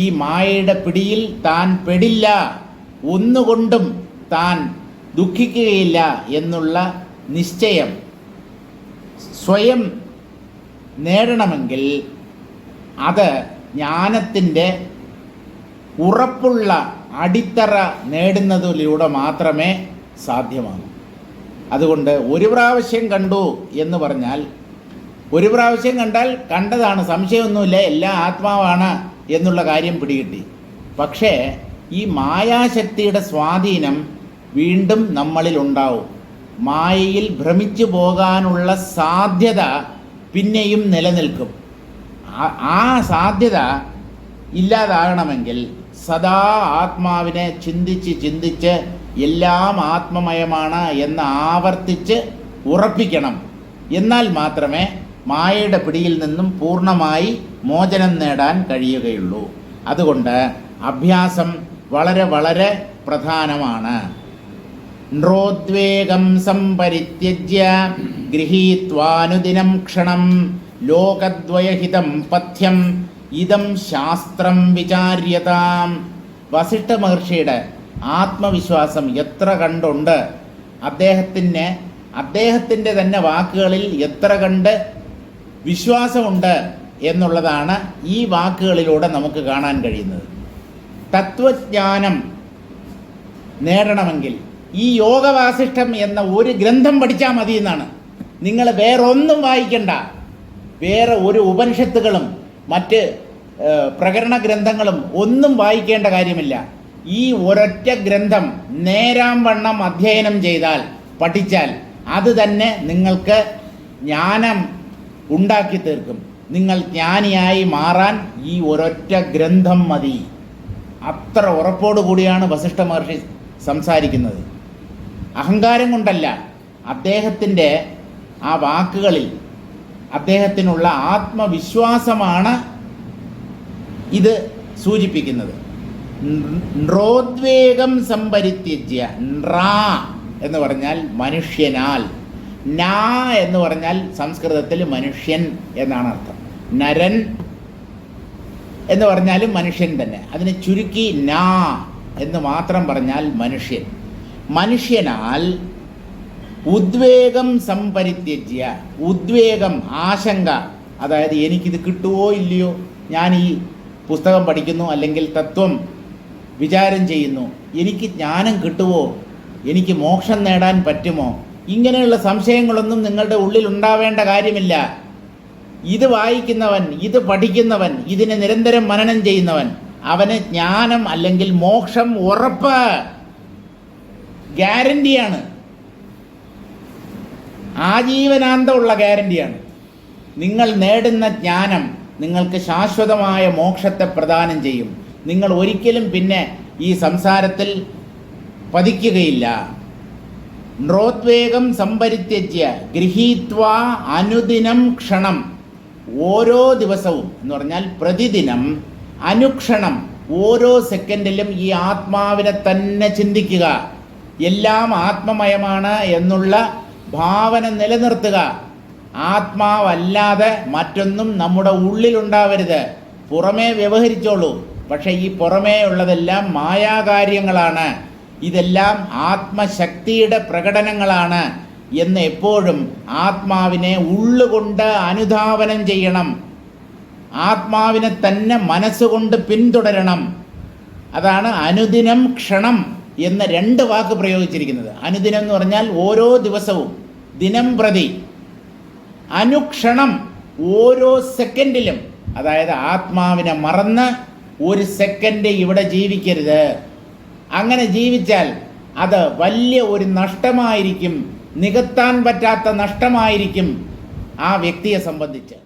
ഈ മായയുടെ പിടിയിൽ താൻ പെടില്ല, ഒന്നുകൊണ്ടും താൻ ദുഃഖിക്കുകയില്ല എന്നുള്ള നിശ്ചയം സ്വയം നേടണമെങ്കിൽ അത് ജ്ഞാനത്തിൻ്റെ ഉറപ്പുള്ള അടിത്തറ നേടുന്നതിലൂടെ മാത്രമേ സാധ്യമാകൂ. അതുകൊണ്ട് ഒരു പ്രാവശ്യം കണ്ടു എന്ന് പറഞ്ഞാൽ, ഒരു പ്രാവശ്യം കണ്ടാൽ കണ്ടതാണ്, സംശയമൊന്നുമില്ല, എല്ലാ ആത്മാവാണ് എന്നുള്ള കാര്യം പിടികിട്ടി. പക്ഷേ ഈ മായാശക്തിയുടെ സ്വാധീനം വീണ്ടും നമ്മളിൽ ഉണ്ടാവും. മായയിൽ ഭ്രമിച്ചു പോകാനുള്ള സാധ്യത പിന്നെയും നിലനിൽക്കും. ആ സാധ്യത ഇല്ലാതാകണമെങ്കിൽ സദാ ആത്മാവിനെ ചിന്തിച്ച് എല്ലാം ആത്മമയമാണ് എന്ന് ആവർത്തിച്ച് ഉറപ്പിക്കണം. എന്നാൽ മാത്രമേ മായയുടെ പിടിയിൽ നിന്നും പൂർണ്ണമായി മോചനം നേടാൻ കഴിയുകയുള്ളൂ. അതുകൊണ്ട് അഭ്യാസം വളരെ വളരെ പ്രധാനമാണ്. നൃോദ്വേഗം സംപരിത്യജ്യ ഗൃഹീത്വാനുദിനം ക്ഷണം ലോകദ്വയഹിതം പഥ്യം ഇദം ശാസ്ത്രം വിചാര്യതാം. വസിഷ്ഠ മഹർഷിയുടെ ആത്മവിശ്വാസം എത്ര കണ്ടുണ്ട്, അദ്ദേഹത്തിൻ്റെ തന്നെ വാക്കുകളിൽ എത്ര കണ്ട് വിശ്വാസമുണ്ട് എന്നുള്ളതാണ് ഈ വാക്കുകളിലൂടെ നമുക്ക് കാണാൻ കഴിയുന്നത്. തത്വജ്ഞാനം നേടണമെങ്കിൽ ഈ യോഗവാസിഷ്ഠം എന്ന ഒരു ഗ്രന്ഥം പഠിച്ചാൽ മതി എന്നാണ്. നിങ്ങൾ വേറൊന്നും വായിക്കണ്ട, വേറെ ഒരു ഉപനിഷത്തുകളും മറ്റ് പ്രകരണ ഗ്രന്ഥങ്ങളും ഒന്നും വായിക്കേണ്ട കാര്യമില്ല. ഈ ഒരൊറ്റ ഗ്രന്ഥം നേരാം വണ്ണം അധ്യയനം ചെയ്താൽ, പഠിച്ചാൽ അത് തന്നെ നിങ്ങൾക്ക് ജ്ഞാനം ഉണ്ടാക്കി തീർക്കും. നിങ്ങൾ ജ്ഞാനിയായി മാറാൻ ഈ ഒരൊറ്റ ഗ്രന്ഥം മതി. അത്ര ഉറപ്പോടു കൂടിയാണ് വസിഷ്ഠ മഹർഷി സംസാരിക്കുന്നത്. അഹങ്കാരം കൊണ്ടല്ല, അദ്ദേഹത്തിൻ്റെ ആ വാക്കുകളിൽ അദ്ദേഹത്തിനുള്ള ആത്മവിശ്വാസമാണ് ഇത് സൂചിപ്പിക്കുന്നത്. നൃോദ്വേഗം സംപരിത്യജ്യ. നൃ എന്ന് പറഞ്ഞാൽ മനുഷ്യനാൽ, നാ എന്ന് പറഞ്ഞാൽ സംസ്കൃതത്തിൽ മനുഷ്യൻ എന്നാണ് അർത്ഥം. നരൻ എന്ന് പറഞ്ഞാലും മനുഷ്യൻ തന്നെ. അതിനെ ചുരുക്കി നാ എന്ന് മാത്രം പറഞ്ഞാൽ മനുഷ്യൻ. മനുഷ്യനാൽ ഉദ്വേഗം സംപരിത്യജ്യ. ഉദ്വേഗം, ആശങ്ക, അതായത് എനിക്കിത് കിട്ടുമോ ഇല്ലയോ, ഞാൻ ഈ പുസ്തകം പഠിക്കുന്നു അല്ലെങ്കിൽ തത്വം വിചാരം ചെയ്യുന്നു, എനിക്ക് ജ്ഞാനം കിട്ടുമോ, എനിക്ക് മോക്ഷം നേടാൻ പറ്റുമോ, ഇങ്ങനെയുള്ള സംശയങ്ങളൊന്നും നിങ്ങളുടെ ഉള്ളിൽ ഉണ്ടാവേണ്ട കാര്യമില്ല. ഇത് വായിക്കുന്നവൻ, ഇത് പഠിക്കുന്നവൻ, ഇതിനെ നിരന്തരം മനനം ചെയ്യുന്നവൻ, അവന് ജ്ഞാനം അല്ലെങ്കിൽ മോക്ഷം ഉറപ്പ്, ഗ്യാരണ്ടിയാണ്, ആജീവനാന്തമുള്ള ഗ്യാരണ്ടിയാണ്. നിങ്ങൾ നേടുന്ന ജ്ഞാനം നിങ്ങൾക്ക് ശാശ്വതമായ മോക്ഷത്തെ പ്രദാനം ചെയ്യും. നിങ്ങൾ ഒരിക്കലും പിന്നെ ഈ സംസാരത്തിൽ പതിക്കുകയില്ല. നൃോദ്വേഗം സംപരിത്യജ്യ ഗൃഹീത്വാ അനുദിനം ക്ഷണം. ഓരോ ദിവസവും എന്ന് പറഞ്ഞാൽ പ്രതിദിനം, അനുക്ഷണം ഓരോ സെക്കൻഡിലും ഈ ആത്മാവിനെ തന്നെ ചിന്തിക്കുക. എല്ലാം ആത്മമയമാണ് എന്നുള്ള ഭാവന നിലനിർത്തുക. ആത്മാവല്ലാതെ മറ്റൊന്നും നമ്മുടെ ഉള്ളിലുണ്ടാവരുത്. പുറമേ വ്യവഹരിച്ചോളൂ, പക്ഷേ ഈ പുറമേ ഉള്ളതെല്ലാം മായാകാര്യങ്ങളാണ്, ഇതെല്ലാം ആത്മശക്തിയുടെ പ്രകടനങ്ങളാണ് എന്ന് എപ്പോഴും ആത്മാവിനെ ഉള്ളുകൊണ്ട് അനുധാവനം ചെയ്യണം. ആത്മാവിനെ തന്നെ മനസ്സുകൊണ്ട് പിന്തുടരണം. അതാണ് അനുദിനം ക്ഷണം എന്ന രണ്ട് വാക്ക് പ്രയോഗിച്ചിരിക്കുന്നത്. അനുദിനം എന്ന് പറഞ്ഞാൽ ഓരോ ദിവസവും, ദിനം പ്രതി. അനുക്ഷണം ഓരോ സെക്കൻഡിലും, അതായത് ആത്മാവിനെ മറന്ന് ഒരു സെക്കൻഡ് ഇവിടെ ജീവിക്കരുത്. അങ്ങനെ ജീവിച്ചാൽ അത് വലിയ ഒരു നഷ്ടമായിരിക്കും, നികത്താൻ പറ്റാത്ത നഷ്ടമായിരിക്കും ആ വ്യക്തിയെ സംബന്ധിച്ച്.